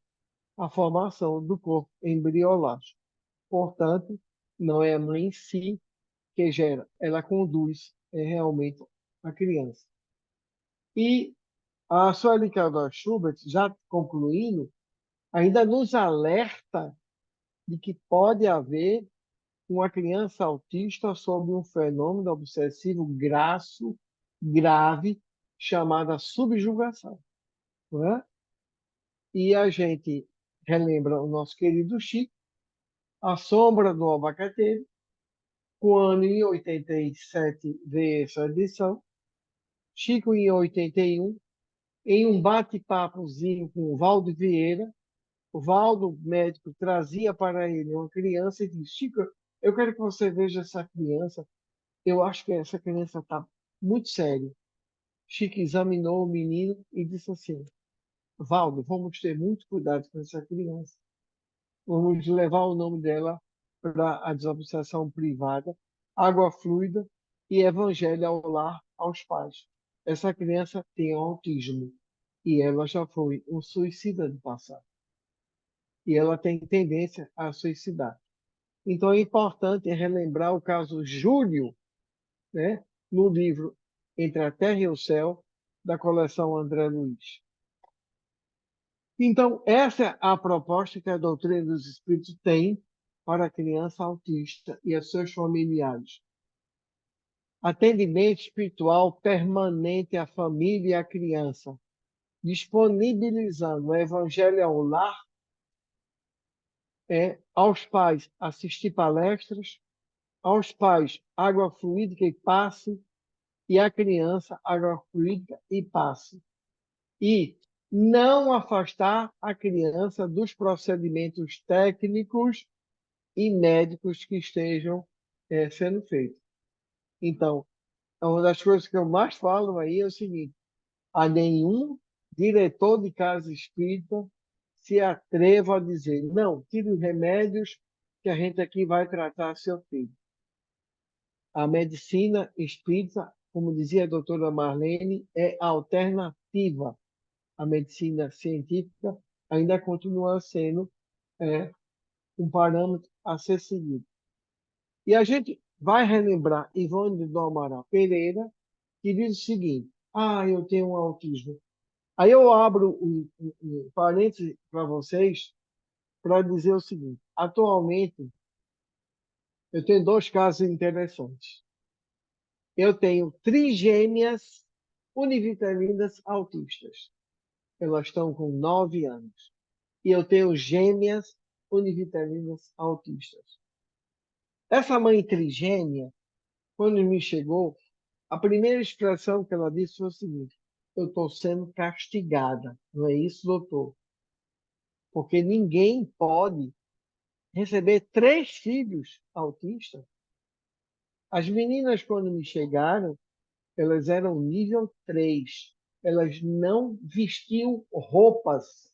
a formação do corpo embriológico. Portanto, não é a mãe em si que gera, ela conduz realmente a criança. E a Sueli Caldor Schubert, já concluindo, ainda nos alerta de que pode haver uma criança autista sob um fenômeno obsessivo graço, grave, chamada subjugação. Não é? E a gente relembra o nosso querido Chico, A Sombra do Abacateiro, quando em 87 veio essa edição, Chico em 81, em um bate-papozinho com o Valdo Vieira, o Valdo, médico, trazia para ele uma criança e disse: Chico, eu quero que você veja essa criança. Eu acho que essa criança está muito séria. Chico examinou o menino e disse assim: Valdo, vamos ter muito cuidado com essa criança. Vamos levar o nome dela para a desobsessão privada, água fluida e evangelho ao lar aos pais. Essa criança tem autismo e ela já foi um suicida do passado. E ela tem tendência a suicidar. Então é importante relembrar o caso Júlio, né, no livro Entre a Terra e o Céu, da coleção André Luiz. Então, essa é a proposta que a doutrina dos espíritos tem para a criança autista e os seus familiares. Atendimento espiritual permanente à família e à criança, disponibilizando o evangelho ao lar, aos pais assistir palestras, aos pais água fluídica e passe, e à criança água fluídica e passe. E não afastar a criança dos procedimentos técnicos e médicos que estejam sendo feitos. Então, uma das coisas que eu mais falo aí é o seguinte: a nenhum diretor de casa espírita se atreva a dizer: não, tire os remédios que a gente aqui vai tratar seu filho. A medicina espírita, como dizia a doutora Marlene, é alternativa. A medicina científica ainda continua sendo um parâmetro a ser seguido. E a gente vai relembrar Ivone do Amaral Pereira, que diz o seguinte: eu tenho um autismo. Aí eu abro um parêntese para vocês para dizer o seguinte: atualmente, eu tenho dois casos interessantes. Eu tenho trigêmeas univitelinas autistas. Elas estão com 9 anos. E eu tenho gêmeas univitelinas autistas. Essa mãe trigêmea, quando me chegou, a primeira expressão que ela disse foi o seguinte: eu estou sendo castigada. Não é isso, doutor? Porque ninguém pode receber 3 filhos autistas. As meninas, quando me chegaram, elas eram nível 3. Elas não vestiam roupas.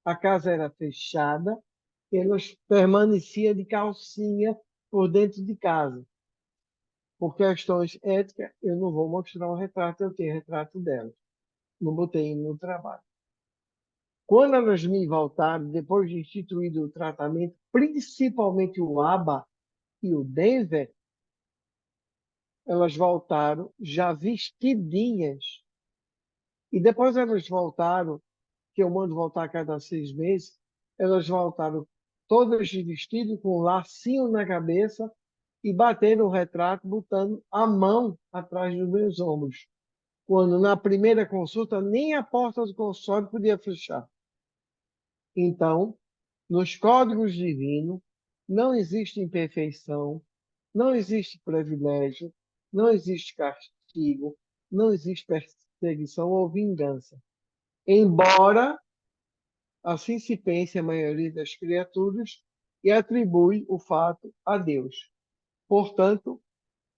A casa era fechada, elas permaneciam de calcinha por dentro de casa. Por questões éticas, eu não vou mostrar o retrato, eu tenho retrato delas. Não botei no trabalho. Quando elas me voltaram, depois de instituído o tratamento, principalmente o ABA e o Denver, elas voltaram já vestidinhas. E depois elas voltaram, que eu mando voltar a cada 6 meses, elas voltaram todas de vestido, com um lacinho na cabeça, e bateram o retrato, botando a mão atrás dos meus ombros. Quando na primeira consulta, nem a porta do consultório podia fechar. Então, nos códigos divinos, não existe imperfeição, não existe privilégio, não existe castigo, não existe perseguição ou vingança. Embora assim se pense a maioria das criaturas e atribui o fato a Deus. Portanto,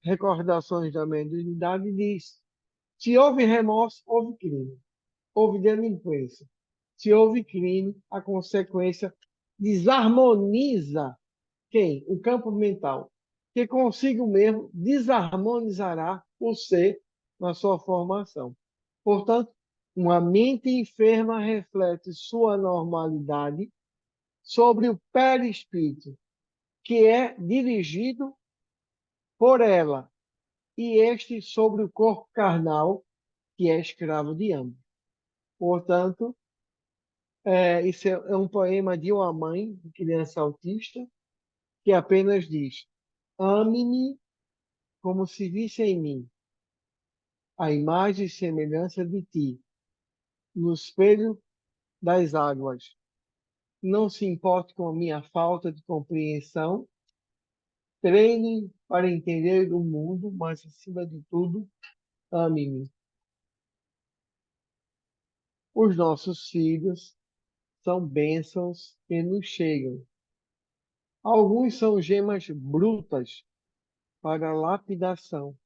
Recordações da Mediunidade diz: Se houve remorso, houve crime, houve delinquência. Se houve crime, a consequência desarmoniza quem? O campo mental, que consigo mesmo desarmonizará o ser na sua formação. Portanto, uma mente enferma reflete sua normalidade sobre o perispírito, que é dirigido por ela, e este sobre o corpo carnal, que é escravo de ambos. Portanto, isso é um poema de uma mãe de criança autista, que apenas diz: ame-me como se visse em mim a imagem e semelhança de ti, no espelho das águas. Não se importe com a minha falta de compreensão. Treine para entender o mundo, mas, acima de tudo, ame-me. Os nossos filhos são bênçãos que nos chegam. Alguns são gemas brutas para lapidação.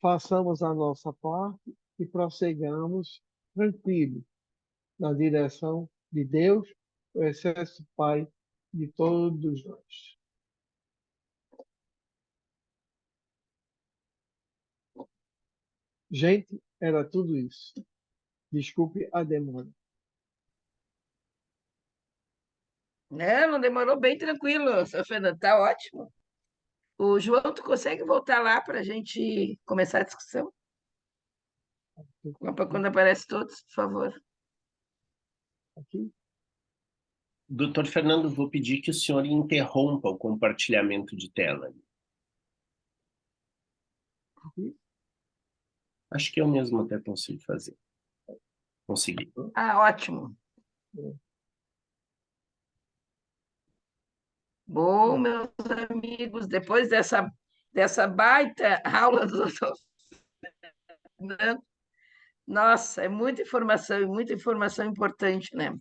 Façamos a nossa parte e prossigamos tranquilos na direção de Deus, o excesso Pai de todos nós. Gente, era tudo isso. Desculpe a demora. Não demorou, bem tranquilo, seu Fernando, tá ótimo. O João, tu consegue voltar lá para a gente começar a discussão? Quando aparece todos, por favor. Aqui. Doutor Fernando, vou pedir que o senhor interrompa o compartilhamento de tela. Aqui. Acho que eu mesmo até consigo fazer. Consegui. Ótimo. Bom, meus amigos, depois dessa baita aula do doutor Fernando, nossa, é muita informação importante, né?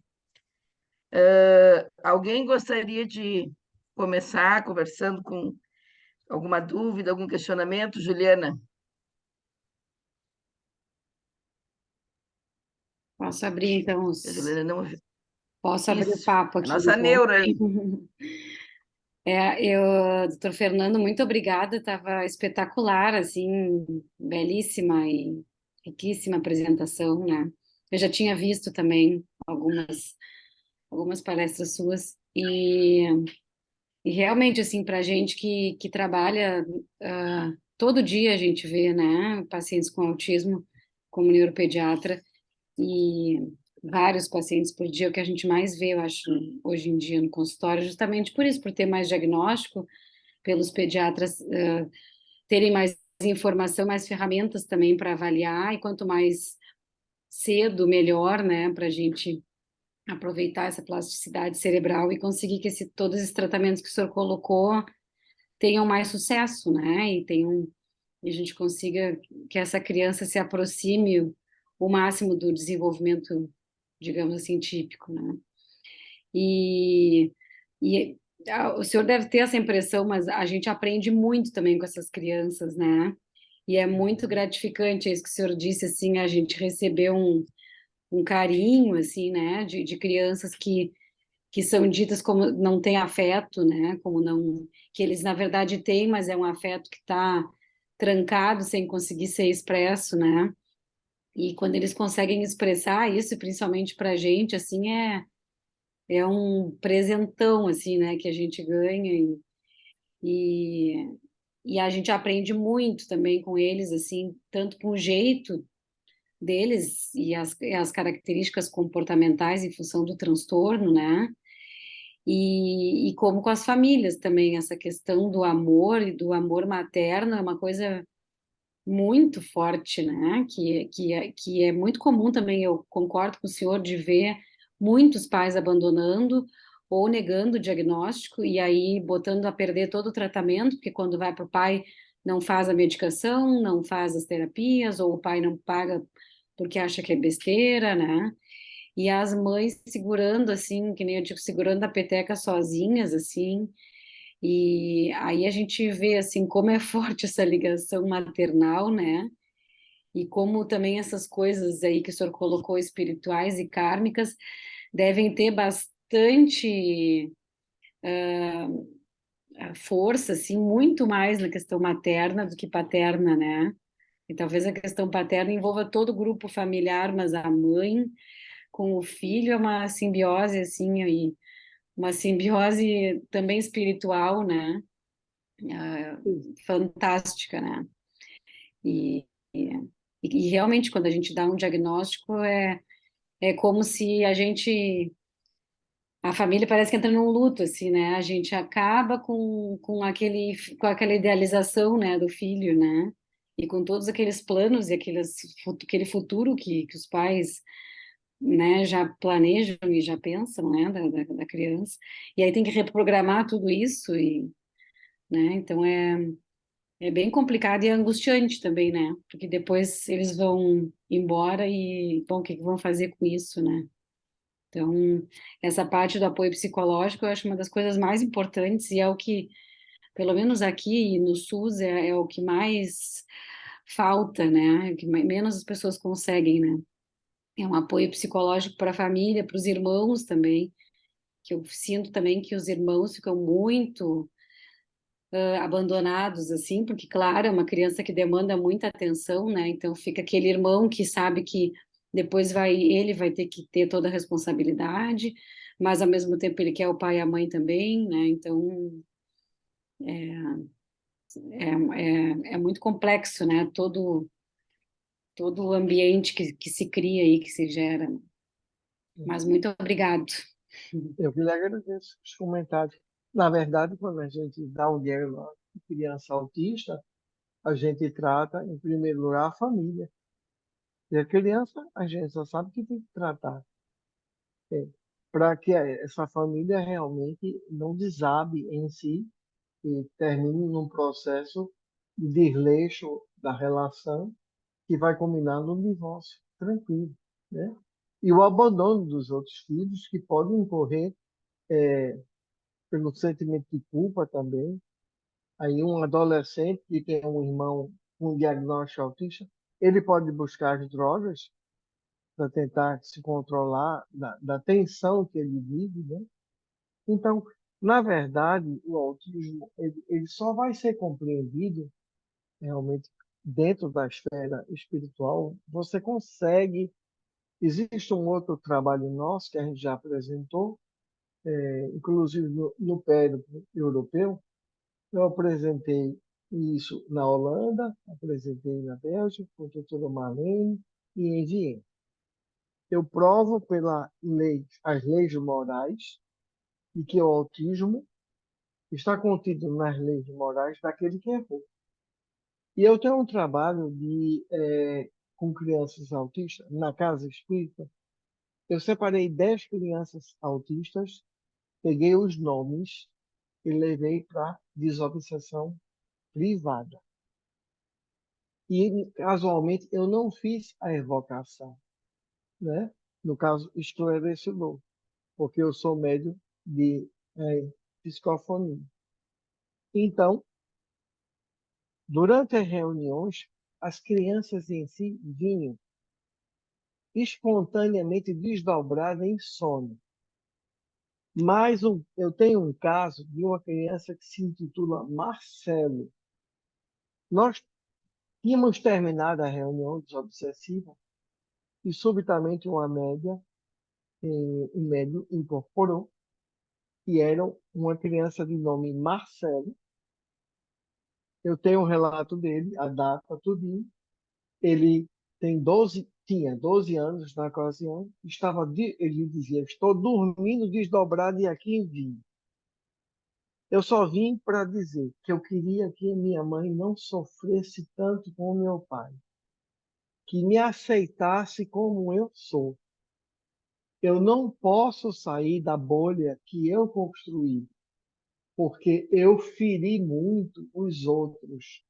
Alguém gostaria de começar conversando com alguma dúvida, algum questionamento? Juliana? Posso abrir, então, A Juliana não ouviu. Posso abrir o Isso, papo a aqui, nossa então. neura aí. Doutor Fernando, muito obrigada, estava espetacular, assim, belíssima e riquíssima apresentação, né? Eu já tinha visto também algumas palestras suas e realmente, assim, para a gente que trabalha, todo dia a gente vê, né, pacientes com autismo como neuropediatra, e vários pacientes por dia, o que a gente mais vê, eu acho, hoje em dia no consultório, justamente por isso, por ter mais diagnóstico, pelos pediatras terem mais informação, mais ferramentas também para avaliar, e quanto mais cedo, melhor, né, para a gente aproveitar essa plasticidade cerebral e conseguir que todos esses tratamentos que o senhor colocou tenham mais sucesso, né, e a gente consiga que essa criança se aproxime o máximo do desenvolvimento, digamos assim, típico, né? E, o senhor deve ter essa impressão, mas a gente aprende muito também com essas crianças, né? E é muito gratificante isso que o senhor disse, assim, a gente receber um carinho, assim, né, de crianças que são ditas como não têm afeto, né, como não, que eles na verdade têm, mas é um afeto que está trancado sem conseguir ser expresso, né? E quando eles conseguem expressar isso, principalmente para a gente, assim, é um presentão, assim, né, que a gente ganha e, e a gente aprende muito também com eles, assim, tanto com o jeito deles e as características comportamentais em função do transtorno, né? E como com as famílias também, essa questão do amor e do amor materno é uma coisa muito forte, né? Que é muito comum também, eu concordo com o senhor, de ver muitos pais abandonando ou negando o diagnóstico e aí botando a perder todo o tratamento, porque quando vai para o pai não faz a medicação, não faz as terapias, ou o pai não paga porque acha que é besteira, né? E as mães segurando, assim, que nem eu digo, segurando a peteca sozinhas, assim, e aí a gente vê, assim, como é forte essa ligação maternal, né? e como também essas coisas aí que o senhor colocou, espirituais e kármicas, devem ter bastante força, assim, muito mais na questão materna do que paterna, né? E talvez a questão paterna envolva todo o grupo familiar, mas a mãe com o filho é uma simbiose, assim, aí, uma simbiose também espiritual, né? Ah, fantástica, né? E, e, e realmente, quando a gente dá um diagnóstico, é como se a família parece que entra num luto, assim, né? A gente acaba com aquela idealização, né, do filho, né? E com todos aqueles planos e aquele futuro que os pais, né, já planejam e já pensam, né, da criança. E aí tem que reprogramar tudo isso né? Então é bem complicado e angustiante também, né? Porque depois eles vão embora e, bom, o que que vão fazer com isso, né? Então, essa parte do apoio psicológico eu acho uma das coisas mais importantes e é o que, pelo menos aqui no SUS, é o que mais falta, né? É o que menos as pessoas conseguem, né? É um apoio psicológico para a família, para os irmãos também, que eu sinto também que os irmãos ficam muito abandonados, assim, porque, claro, é uma criança que demanda muita atenção, né? Então fica aquele irmão que sabe que depois ele vai ter que ter toda a responsabilidade, mas ao mesmo tempo ele quer o pai e a mãe também, né? Então é muito complexo, né? Todo o ambiente que se cria aí, que se gera. Mas muito obrigado. Eu que lhe agradeço os comentários. Na verdade, quando a gente dá um diagnóstico de criança autista, a gente trata, em primeiro lugar, a família. E a criança, a gente só sabe que tem que tratar. Para que essa família realmente não desabe em si e termine num processo de desleixo da relação que vai culminar no divórcio, tranquilo, né? E o abandono dos outros filhos, que podem incorrer pelo sentimento de culpa também. Aí um adolescente que tem um irmão com diagnóstico autista, ele pode buscar as drogas para tentar se controlar da tensão que ele vive, né? Então, na verdade, o autismo ele só vai ser compreendido realmente dentro da esfera espiritual. Você consegue. Existe um outro trabalho nosso que a gente já apresentou, inclusive no Périplo Europeu. Eu apresentei isso na Holanda, apresentei na Bélgica, com a doutora Marlene e em Viena. Eu provo pela lei, as leis morais de que o autismo está contido nas leis morais daquele que errou. E eu tenho um trabalho com crianças autistas na Casa Espírita. Eu separei 10 crianças autistas, peguei os nomes e levei para desobsessão privada. E, casualmente, eu não fiz a evocação, né? No caso, esclarecedor, porque eu sou médium de psicofonia. Então, durante as reuniões, as crianças em si vinham espontaneamente desdobradas em sono. Mas eu tenho um caso de uma criança que se intitula Marcelo. Nós tínhamos terminado a reunião desobsessiva e subitamente um médium incorporou, que era uma criança de nome Marcelo. Eu tenho um relato dele, a data, tudinho. Ele tinha 12 anos na ocasião, ele dizia, estou dormindo desdobrado e aqui vim. Eu só vim para dizer que eu queria que minha mãe não sofresse tanto com meu pai, que me aceitasse como eu sou. Eu não posso sair da bolha que eu construí, porque eu feri muito os outros.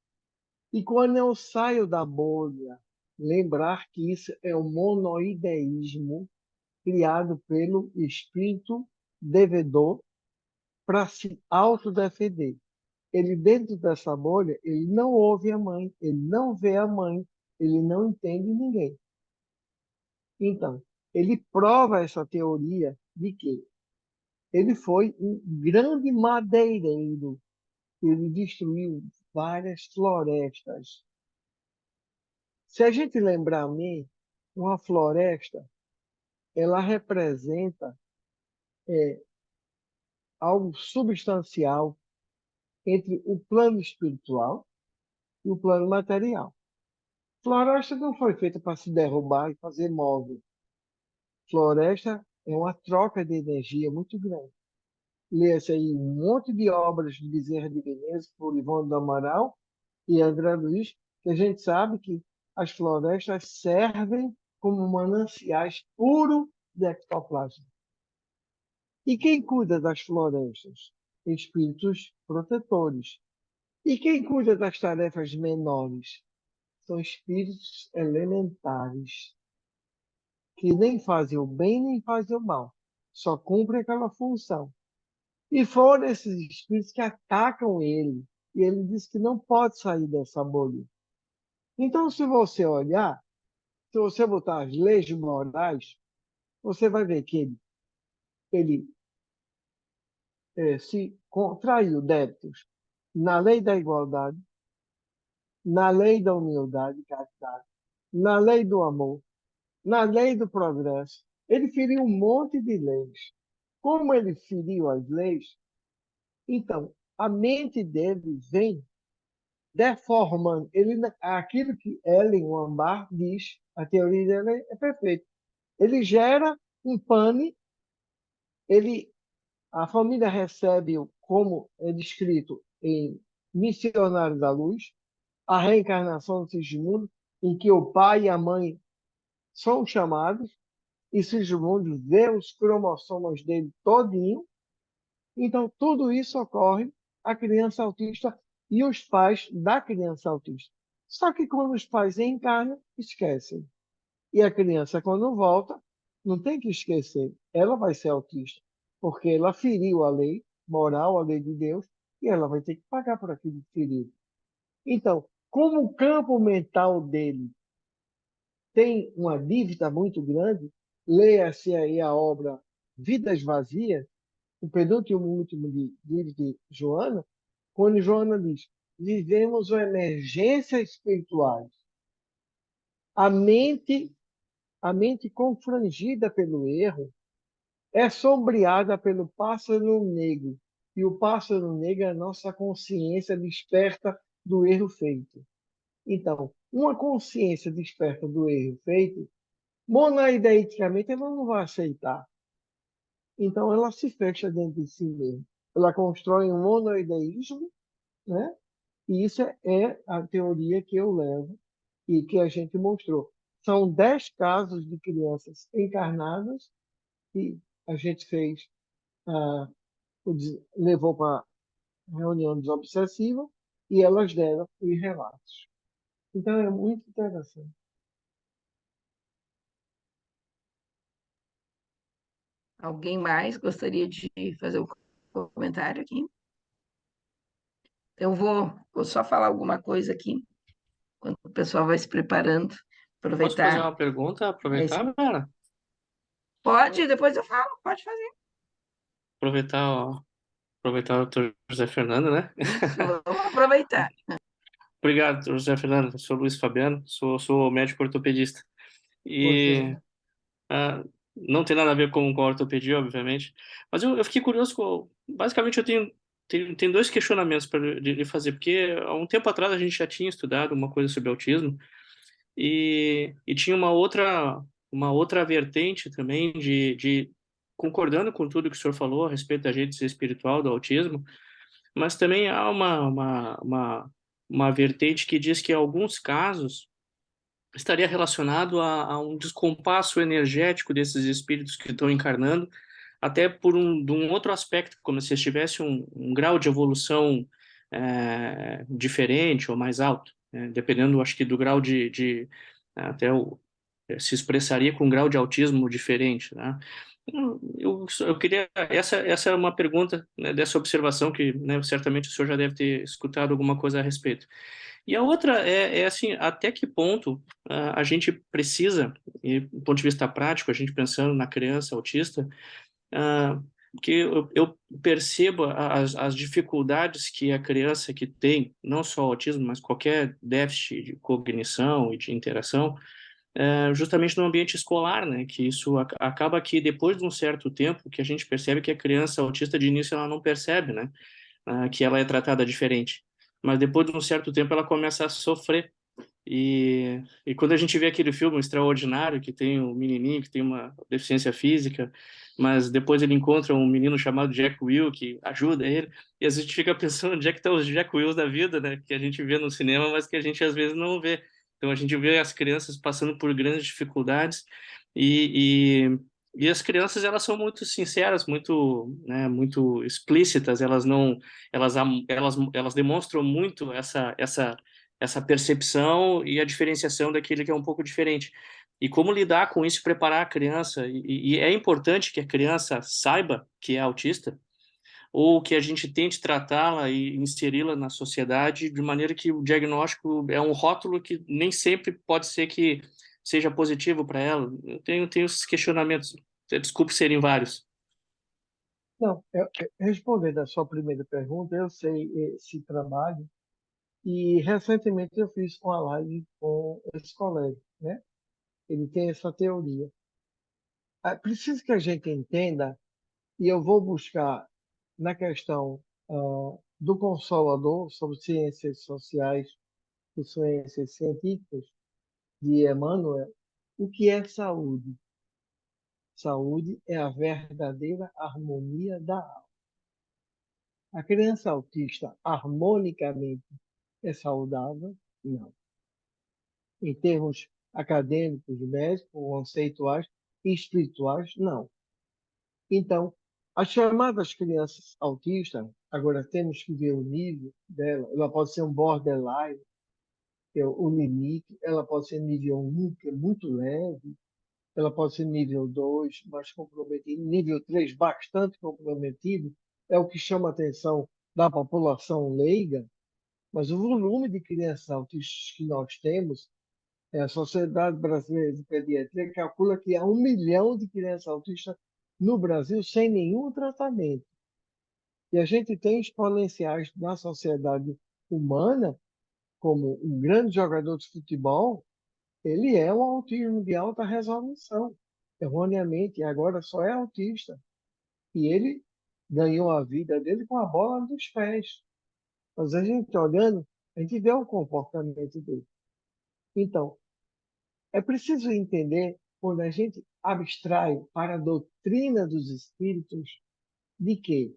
E quando eu saio da bolha, lembrar que isso é um monoideísmo criado pelo espírito devedor para se autodefender. Ele, dentro dessa bolha, ele não ouve a mãe, ele não vê a mãe, ele não entende ninguém. Então, ele prova essa teoria de que ele foi um grande madeireiro. Ele destruiu várias florestas. Se a gente lembrar bem, uma floresta, ela representa algo substancial entre o plano espiritual e o plano material. Floresta não foi feita para se derrubar e fazer móvel. Floresta é uma troca de energia muito grande. Lê-se aí um monte de obras de Bezerra de Menezes, por Ivone do Amaral e André Luiz, que a gente sabe que as florestas servem como mananciais puros de ectoplasma. E quem cuida das florestas? Espíritos protetores. E quem cuida das tarefas menores? São espíritos elementares, que nem fazem o bem nem fazem o mal, só cumprem aquela função. E foram esses espíritos que atacam ele, e ele diz que não pode sair dessa bolha. Então, se você olhar, se você botar as leis morais, você vai ver que ele se contraiu débitos na lei da igualdade, na lei da humildade e caridade, na lei do amor, na lei do progresso. Ele feriu um monte de leis. Como ele feriu as leis, então a mente dele vem deformando. Aquilo que Ellen Wambach diz, a teoria dele é perfeita. Ele gera um pane, a família recebe, como é descrito em Missionário da Luz, a reencarnação do Sigismundo, em que o pai e a mãe são chamados, e Sigismundo vê os cromossomas dele todinho. Então, tudo isso ocorre a criança autista e os pais da criança autista. Só que quando os pais encarnam, esquecem. E a criança, quando volta, não tem que esquecer. Ela vai ser autista, porque ela feriu a lei moral, a lei de Deus, e ela vai ter que pagar por aquilo que feriu. Então, como o campo mental dele tem uma dívida muito grande, leia-se aí a obra Vidas Vazias, o penúltimo último livro de Joana, quando Joana diz: vivemos uma emergência espirituais. A mente, a mente confrangida pelo erro é sombreada pelo pássaro negro. E o pássaro negro é a nossa consciência desperta do erro feito. Então, uma consciência desperta do erro feito, monoideicamente, ela não vai aceitar. Então, ela se fecha dentro de si mesma. Ela constrói um monoideísmo, né? E isso é a teoria que eu levo e que a gente mostrou. São 10 casos de crianças encarnadas e a gente fez, levou para a reunião dos obsessivos e elas deram os relatos. Então, é muito interessante. Alguém mais gostaria de fazer um comentário aqui? Eu vou só falar alguma coisa aqui, quando o pessoal vai se preparando, Posso fazer aproveitar. uma pergunta? Aproveitar, Vera? Pode, depois eu falo, pode fazer. Aproveitar, ó, aproveitar o doutor José Fernando, né? Isso, vamos aproveitar. Obrigado, doutor José Fernando. Eu sou Luiz Fabiano, sou médico ortopedista. Pois E é. ah, não tem nada a ver com a ortopedia, obviamente. Mas eu fiquei curioso basicamente, eu tenho dois questionamentos para de fazer, porque há um tempo atrás a gente já tinha estudado uma coisa sobre autismo e tinha uma outra vertente também concordando com tudo que o senhor falou a respeito da gente ser espiritual do autismo, mas também há uma vertente que diz que em alguns casos estaria relacionado a um descompasso energético desses espíritos que estão encarnando, até de um outro aspecto, como se estivesse um grau de evolução diferente ou mais alto, né? Dependendo, acho que, do grau até se expressaria com um grau de autismo diferente, né? Eu queria, essa é uma pergunta, né, dessa observação que, né, certamente o senhor já deve ter escutado alguma coisa a respeito. E a outra é assim, até que ponto a gente precisa, e, do ponto de vista prático, a gente pensando na criança autista, ah, que eu percebo as dificuldades que a criança que tem, não só autismo, mas qualquer déficit de cognição e de interação, justamente no ambiente escolar, né? Que isso acaba que depois de um certo tempo que a gente percebe que a criança autista de início ela não percebe, né? Que ela é tratada diferente, mas depois de um certo tempo ela começa a sofrer. E quando a gente vê aquele filme Extraordinário, que tem um menininho que tem uma deficiência física, mas depois ele encontra um menino chamado Jack Will que ajuda ele, e a gente fica pensando onde é que estão os Jack Wills da vida, né? Que a gente vê no cinema, mas que a gente às vezes não vê. Então a gente vê as crianças passando por grandes dificuldades e, e as crianças elas são muito sinceras, muito, né, muito explícitas, elas não, elas demonstram muito essa percepção e a diferenciação daquele que é um pouco diferente. E como lidar com isso, preparar a criança. E é importante que a criança saiba que é autista, ou que a gente tente tratá-la e inseri-la na sociedade de maneira que o diagnóstico é um rótulo que nem sempre pode ser que seja positivo para ela. Eu tenho esses questionamentos. Desculpe serem vários. Não, respondendo a sua primeira pergunta, eu sei esse trabalho e recentemente eu fiz uma live com esse colega, né? Ele tem essa teoria. Preciso que a gente entenda, e eu vou buscar na questão do Consolador sobre ciências sociais e ciências científicas, de Emmanuel, o que é saúde. Saúde é a verdadeira harmonia da alma. A criança autista harmonicamente é saudável? Não. Em termos acadêmicos, médicos, conceituais e espirituais, não. Então, as chamadas crianças autistas, agora temos que ver o nível dela. Ela pode ser um borderline, que é o limite. Ela pode ser nível 1, que é muito leve. Ela pode ser nível 2, mais comprometido. Nível 3, bastante comprometido. É o que chama a atenção da população leiga. Mas o volume de crianças autistas que nós temos, a Sociedade Brasileira de Pediatria calcula que há 1 milhão de crianças autistas no Brasil sem nenhum tratamento. E a gente tem exponenciais na sociedade humana, como um grande jogador de futebol, ele é um autismo de alta resolução, erroneamente, e agora só é autista. E ele ganhou a vida dele com a bola dos pés. Mas a gente olhando, a gente vê o comportamento dele. Então, é preciso entender, quando a gente abstrai para a doutrina dos espíritos, de que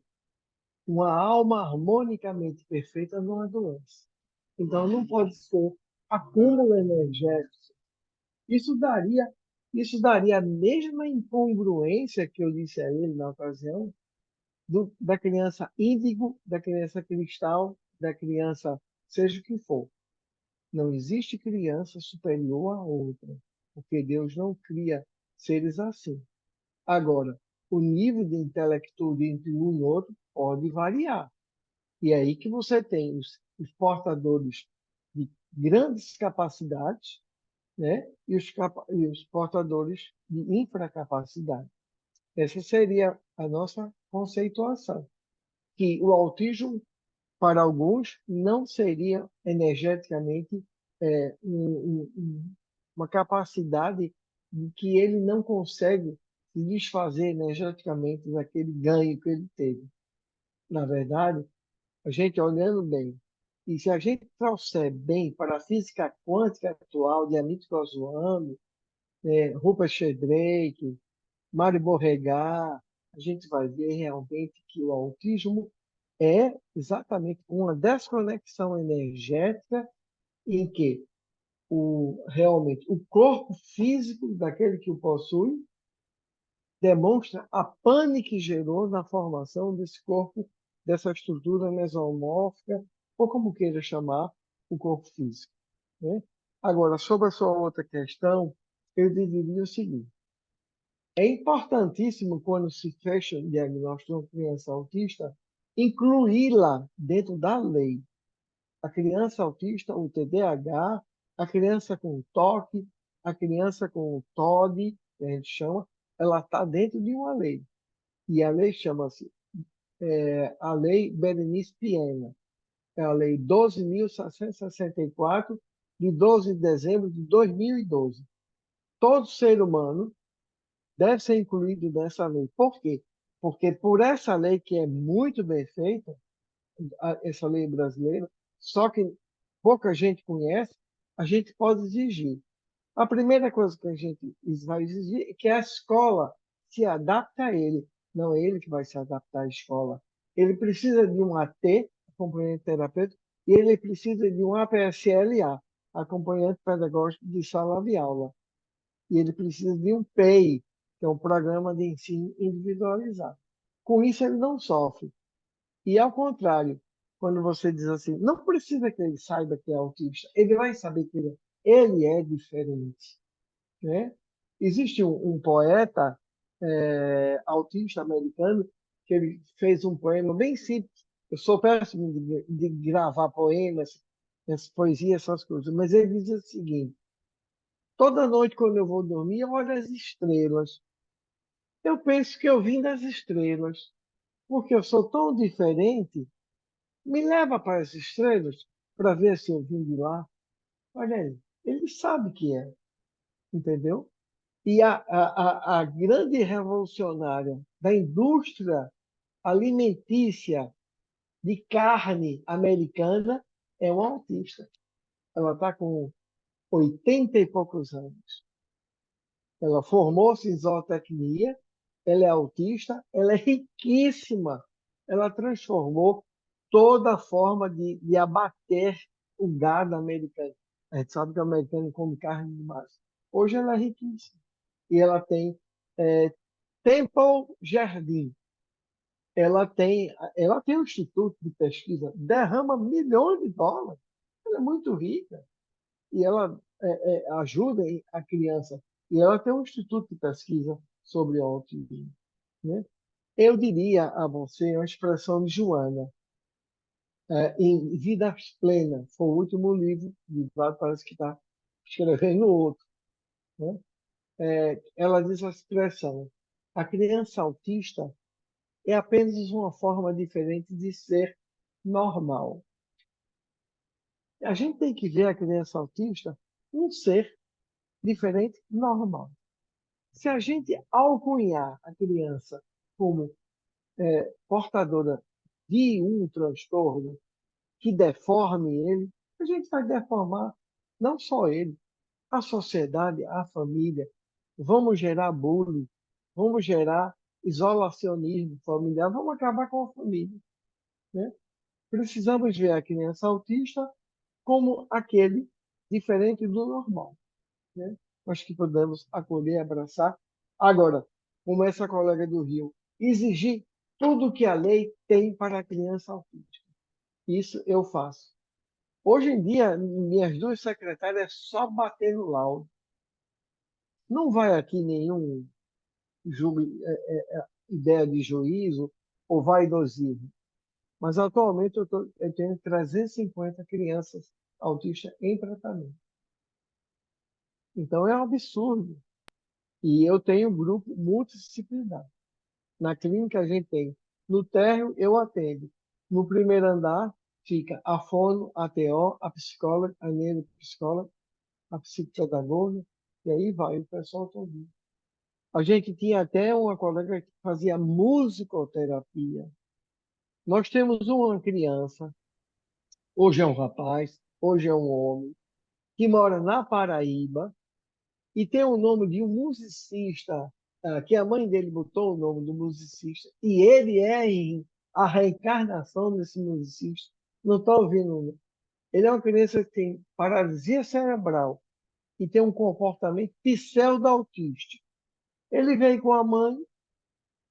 uma alma harmonicamente perfeita não é doença. Então, não pode ser acúmulo energético. Isso daria, isso daria a mesma incongruência que eu disse a ele na ocasião, da criança índigo, da criança cristal, da criança seja o que for. Não existe criança superior à outra, porque Deus não cria seres assim. Agora, o nível de intelecto entre um e outro pode variar. E é aí que você tem os portadores de grandes capacidades, né? E os portadores de infracapacidade. Essa seria a nossa conceituação. Que o autismo, para alguns, não seria energeticamente uma capacidade de que ele não consegue se desfazer energeticamente daquele ganho que ele teve. Na verdade, a gente olhando bem, e se a gente trouxer bem para a física quântica atual, de Amit Goswami, Rupert Sheldrake, Mário Borregar, a gente vai ver realmente que o autismo é exatamente uma desconexão energética em que realmente o corpo físico daquele que o possui demonstra a pane que gerou na formação desse corpo, dessa estrutura mesomórfica, ou como queira chamar, o corpo físico. Né? Agora, sobre a sua outra questão, eu diria o seguinte: é importantíssimo, quando se fecha o diagnóstico de uma criança autista, incluí-la dentro da lei. A criança autista, o TDAH, a criança com TOC, a criança com TOD, que a gente chama, ela está dentro de uma lei. E a lei chama-se a Lei Berenice Piana. É a Lei 12.764, de 12 de dezembro de 2012. Todo ser humano deve ser incluído nessa lei. Por quê? Porque por essa lei, que é muito bem feita, essa lei brasileira, só que pouca gente conhece, a gente pode exigir. A primeira coisa que a gente vai exigir é que a escola se adapte a ele. Não é ele que vai se adaptar à escola. Ele precisa de um AT, acompanhante terapêutico, e ele precisa de um APSLA, acompanhante pedagógico de sala de aula. E ele precisa de um PEI, que é um programa de ensino individualizado. Com isso, ele não sofre. E, ao contrário, quando você diz assim, não precisa que ele saiba que é autista, ele vai saber que ele é diferente, né? Existe um poeta autista americano que ele fez um poema bem simples. Eu sou péssimo de gravar poemas, essa poesia, essas coisas, mas ele diz o seguinte: toda noite, quando eu vou dormir, eu olho as estrelas. Eu penso que eu vim das estrelas, porque eu sou tão diferente. Me leva para as estrelas para ver se eu vim de lá. Olha aí, ele sabe que é, entendeu? E a grande revolucionária da indústria alimentícia de carne americana é uma autista. Ela está com 80 e poucos anos. Ela formou-se em zootecnia, ela é autista, ela é riquíssima. Ela transformou toda a forma de abater o gado americano. A gente sabe que o americano come carne demais. Hoje ela é riquíssima. E ela tem é, Temple Jardim. Ela tem um instituto de pesquisa, derrama milhões de dólares. Ela é muito rica e ela ajuda a criança. E ela tem um instituto de pesquisa sobre o autismo, né? Eu diria a você uma expressão de Joana, em Vidas Plenas, foi o último livro, de lá parece que está escrevendo outro, né? Ela diz a expressão: a criança autista é apenas uma forma diferente de ser normal. A gente tem que ver a criança autista um ser diferente, normal. Se a gente alcunhar a criança como portadora de um transtorno que deforme ele, a gente vai deformar não só ele, a sociedade, a família. Vamos gerar bullying, vamos gerar isolacionismo familiar, vamos acabar com a família, né? Precisamos ver a criança autista como aquele diferente do normal, né? Nós que podemos acolher, abraçar. Agora, como essa colega do Rio, exigir tudo que a lei tem para a criança autista. Isso eu faço. Hoje em dia, minhas duas secretárias é só bater no laudo. Não vai aqui nenhum ideia de juízo ou vaidosismo. Mas atualmente eu tenho 350 crianças autistas em tratamento. Então é um absurdo. E eu tenho um grupo multidisciplinar. Na clínica a gente tem, no térreo eu atendo. No primeiro andar fica a fono, a TO, a psicóloga, a neuropsicóloga, a psicopedagoga, e aí vai o pessoal todo. A gente tinha até uma colega que fazia musicoterapia. Nós temos uma criança, hoje é um rapaz, hoje é um homem, que mora na Paraíba e tem o nome de um musicista, que a mãe dele botou o nome do musicista, e ele é a reencarnação desse musicista. Não está ouvindo? Ele é uma criança que tem paralisia cerebral e tem um comportamento pseudo-autista. Ele veio com a mãe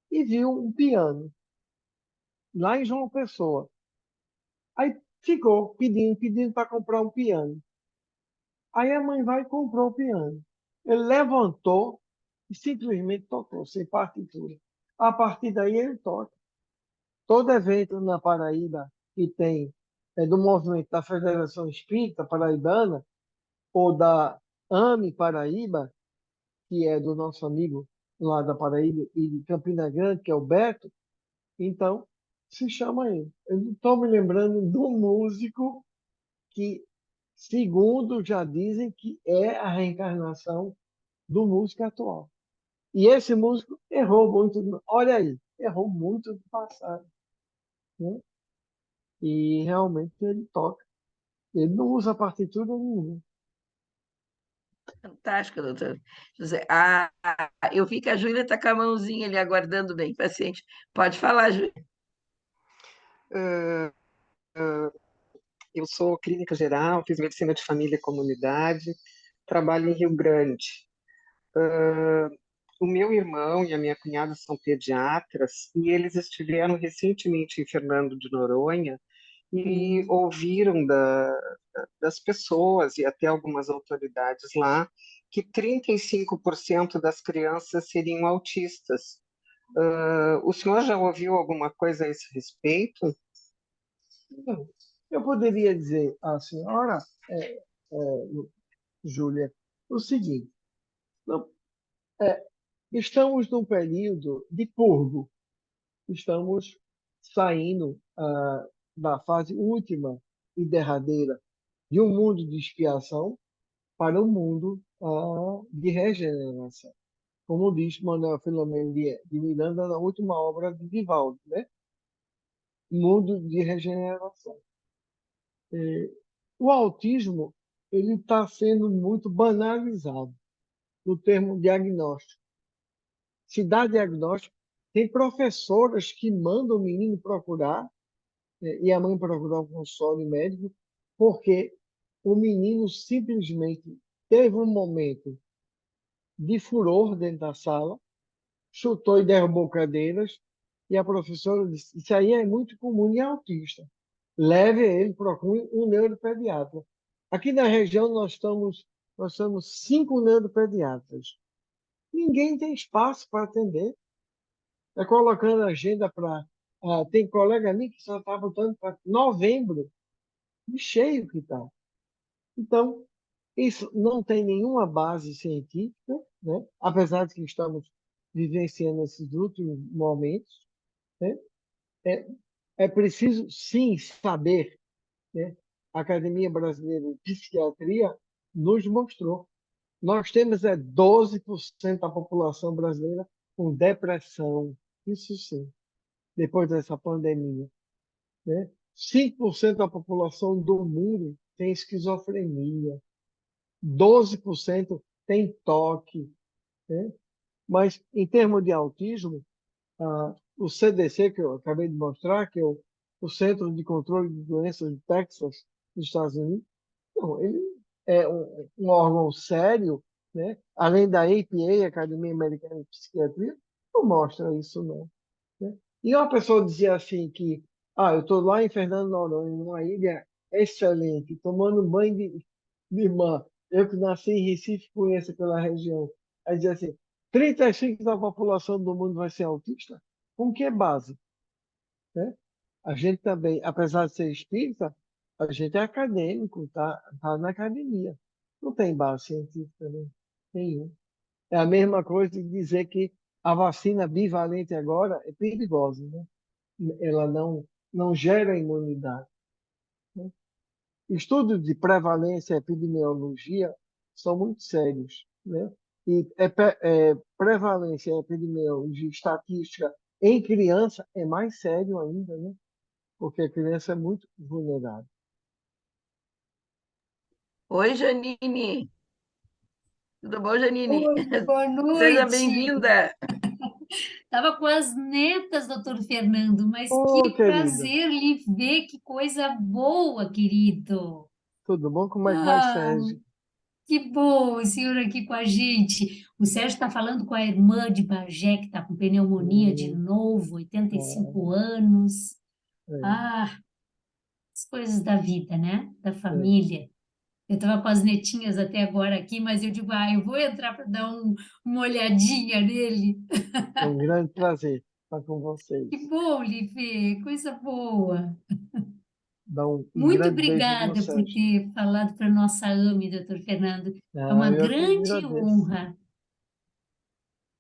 e viu um piano lá em João Pessoa. Aí ficou pedindo para comprar um piano. Aí a mãe vai e comprou o piano. Ele levantou e simplesmente tocou, sem partitura. A partir daí ele toca. Todo evento na Paraíba que tem do movimento da Federação Espírita Paraibana ou da AME Paraíba, que é do nosso amigo lá da Paraíba e de Campina Grande, que é o Beto, então se chama ele. Eu não estou me lembrando do músico que, segundo já dizem, que é a reencarnação do músico atual. E esse músico errou muito, olha aí, errou muito no passado, né? E realmente ele toca. Ele não usa partitura nenhuma. Fantástico, doutor José. Eu vi que a Júlia está com a mãozinha ali aguardando bem, paciente. Pode falar, Júlia. Ah, eu sou clínica geral, fiz medicina de família e comunidade, trabalho em Rio Grande. Ah, o meu irmão e a minha cunhada são pediatras e eles estiveram recentemente em Fernando de Noronha e ouviram das pessoas e até algumas autoridades lá que 35% das crianças seriam autistas. O senhor já ouviu alguma coisa a esse respeito? Não. Eu poderia dizer à senhora, Júlia, o seguinte: não, estamos num período de purgo, estamos saindo da fase última e derradeira de um mundo de expiação para um mundo de regeneração. Como diz Manuel Filomeno de Miranda na última obra de Vivaldi, né? Mundo de regeneração. O autismo ele está sendo muito banalizado no termo diagnóstico. Se dá diagnóstico, tem professoras que mandam o menino procurar e a mãe procurar um consultório médico, porque o menino simplesmente teve um momento de furor dentro da sala, chutou e derrubou cadeiras, e a professora disse: Isso aí é muito comum em autista. Leve ele, procure um neuropediatra. Aqui na região nós temos 5 neuropediatras. Ninguém tem espaço para atender. Está colocando agenda para. Tem colega ali que só está botando para novembro, de cheio que está. Então, isso não tem nenhuma base científica, né? Apesar de que estamos vivenciando esses últimos momentos, né? É, é preciso, sim, saber, né? A Academia Brasileira de Psiquiatria nos mostrou. Nós temos 12% da população brasileira com depressão. Isso sim, depois dessa pandemia, né? 5% da população do mundo tem esquizofrenia. 12% tem toque, né? Mas, em termos de autismo, o CDC, que eu acabei de mostrar, que é o Centro de Controle de Doenças de Texas, nos Estados Unidos, não, ele é um órgão sério, né? Além da APA, Academia Americana de Psiquiatria, não mostra isso, não. Né? E uma pessoa dizia assim que, eu estou lá em Fernando de Noronha, numa ilha excelente, tomando banho de mar. Eu que nasci em Recife, conheço aquela região. Aí dizia assim, 35% da população do mundo vai ser autista? Com que base? Né? A gente também, apesar de ser espírita, a gente é acadêmico, tá na academia. Não tem base científica nenhuma. É a mesma coisa de dizer que a vacina bivalente agora é perigosa, né? Ela não gera imunidade. Né? Estudos de prevalência e epidemiologia são muito sérios, né? E prevalência, epidemiologia, estatística em criança é mais sério ainda, né? Porque a criança é muito vulnerável. Oi, Janine. Tudo bom, Janine? Oi, boa Seja noite. bem-vinda. Estava com as netas, doutor Fernando, mas Ô, que querida, prazer lhe ver, que coisa boa, querido. tudo bom? Como é que vai, Ah, Sérgio? que bom o senhor aqui com a gente. O Sérgio está falando com a irmã de Bagé, que está com pneumonia de Hum, novo, 85 ah, anos. é, Ah, as coisas da vida, né? Da é. família. Eu estava com as netinhas até agora aqui, mas eu digo, eu vou entrar para dar uma olhadinha nele. É um grande prazer estar com vocês. Que bom, Livê, coisa boa. Dá um Muito grande beijo no obrigada por Sérgio. ter falado para a nossa AME, doutor Fernando. É uma Eu que grande agradeço. honra.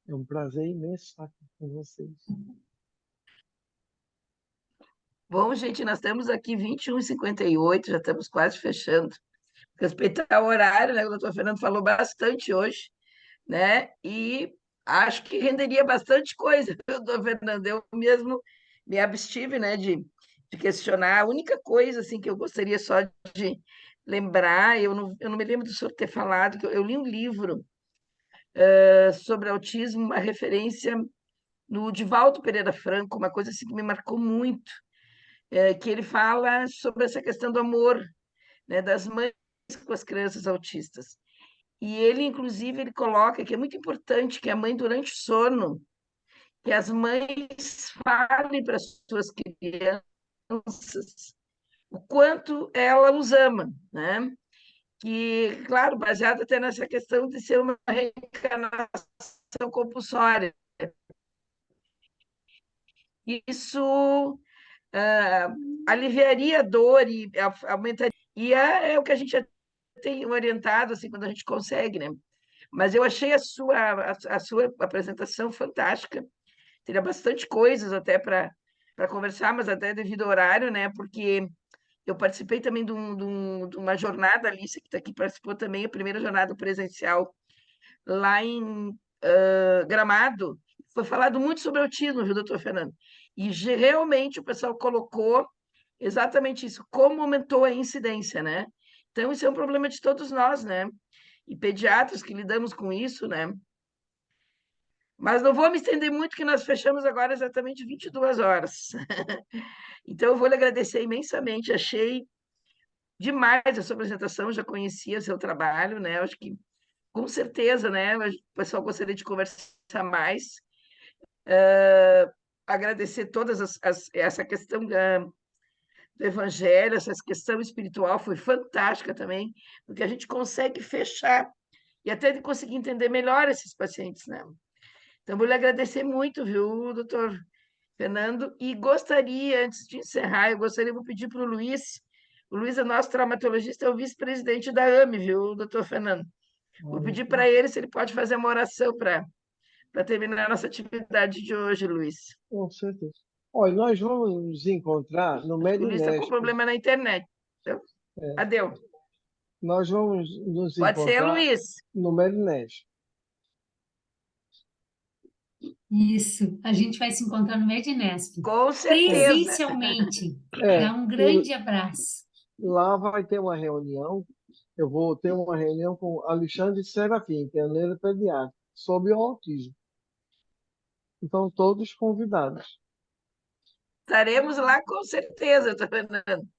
É um prazer imenso estar aqui com vocês. Bom, gente, nós estamos aqui 21h58, já estamos quase fechando. Respeitar o horário, né? O doutor Fernando falou bastante hoje, né? E acho que renderia bastante coisa, doutor Fernando. Eu mesmo me abstive, né, de questionar. A única coisa assim, que eu gostaria só de lembrar, eu não me lembro do senhor ter falado, que eu li um livro sobre autismo, uma referência no Divaldo Pereira Franco, uma coisa assim que me marcou muito, que ele fala sobre essa questão do amor, né, das mães com as crianças autistas. E ele, inclusive, ele coloca que é muito importante que a mãe, durante o sono, que as mães falem para as suas crianças o quanto ela os ama, né? Que, claro, baseado até nessa questão de ser uma reencarnação compulsória. Isso aliviaria a dor e aumentaria. E é o que a gente tem orientado, assim, quando a gente consegue, né? Mas eu achei a sua apresentação fantástica. Teria bastante coisas até para conversar, mas até devido ao horário, né? Porque eu participei também de uma jornada, a Alice, que está aqui, participou também, a primeira jornada presencial lá em Gramado. Foi falado muito sobre autismo, viu, doutor Fernando? E realmente o pessoal colocou exatamente isso, como aumentou a incidência, né? Então, isso é um problema de todos nós, né? E pediatras que lidamos com isso, né? Mas não vou me estender muito, que nós fechamos agora exatamente 22 horas. Então, eu vou lhe agradecer imensamente. Achei demais a sua apresentação, já conhecia seu trabalho, né? Acho que, com certeza, né? O pessoal gostaria de conversar mais. Agradecer essa questão do evangelho, essa questão espiritual foi fantástica também, porque a gente consegue fechar e até de conseguir entender melhor esses pacientes, né? Então, vou lhe agradecer muito, viu, doutor Fernando? E gostaria, antes de encerrar, vou pedir para o Luiz é nosso traumatologista, é o vice-presidente da AME, viu, doutor Fernando? Vou pedir para ele se ele pode fazer uma oração para terminar a nossa atividade de hoje, Luiz. Com certeza. Olha, nós vamos nos encontrar no Acho que o Luiz está com Medinesp. problema na internet. Então, É, adeus. nós vamos nos Pode ser, encontrar Luiz. no Medinesp. Isso, a gente vai se encontrar no Medinesp, Com certeza. presencialmente. É, Dá um grande abraço. lá vai ter uma reunião. Eu vou ter uma reunião com Alexandre Serafim, que é neuropediatra, sobre o autismo. Então, todos convidados. Estaremos lá com certeza, doutor Fernando.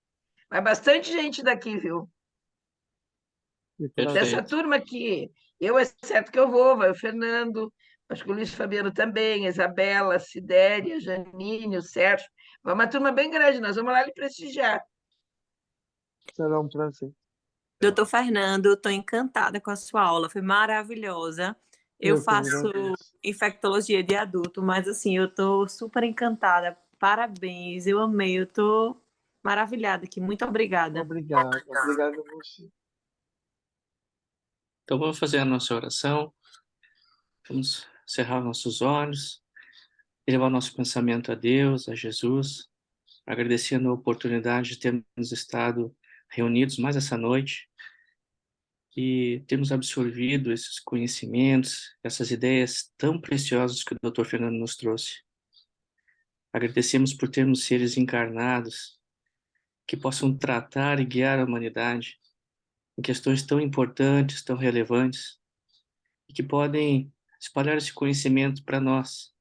Vai bastante gente daqui, viu? E Dessa Perfeito. turma aqui, eu é certo que eu vou, vai o Fernando, acho que o Luiz Fabiano também, a Isabela, a Sidéria, a Janine, o Sérgio. Vai uma turma bem grande, nós vamos lá lhe prestigiar. será um prazer. Doutor Fernando, estou encantada com a sua aula, foi maravilhosa. Eu Eu que faço agradeço. infectologia de adulto, mas assim, eu estou super encantada. Parabéns, eu amei, eu estou maravilhada aqui. Muito obrigada. Obrigado. Obrigado a você. Então vamos fazer a nossa oração, vamos cerrar nossos olhos, elevar nosso pensamento a Deus, a Jesus, agradecendo a oportunidade de termos estado reunidos mais essa noite e termos absorvido esses conhecimentos, essas ideias tão preciosas que o Dr. Fernando nos trouxe. Agradecemos por termos seres encarnados que possam tratar e guiar a humanidade em questões tão importantes, tão relevantes, e que podem espalhar esse conhecimento para nós,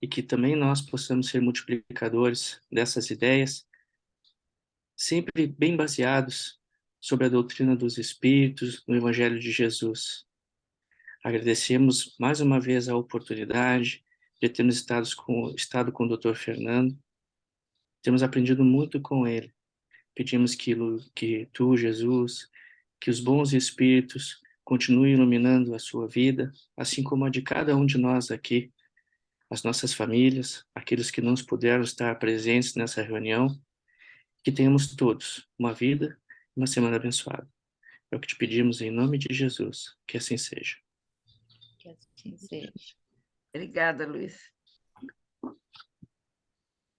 e que também nós possamos ser multiplicadores dessas ideias, sempre bem baseados sobre a doutrina dos Espíritos, no Evangelho de Jesus. Agradecemos mais uma vez a oportunidade de termos estado com o Dr. Fernando, temos aprendido muito com ele. Pedimos que tu, Jesus, que os bons espíritos continuem iluminando a sua vida, assim como a de cada um de nós aqui, as nossas famílias, aqueles que não puderam estar presentes nessa reunião, que tenhamos todos uma vida e uma semana abençoada. É o que te pedimos em nome de Jesus, que assim seja. Que assim seja. Obrigada, Luiz.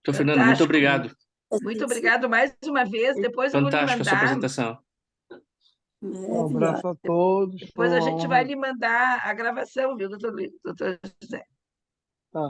Então, Fernando, muito Fantástico. obrigado. Muito obrigado mais uma vez. Depois eu vou lhe Fantástica a sua mandar. apresentação. Um abraço a todos. Depois Foi a uma gente honra. vai lhe mandar a gravação, viu, doutor José? Tá.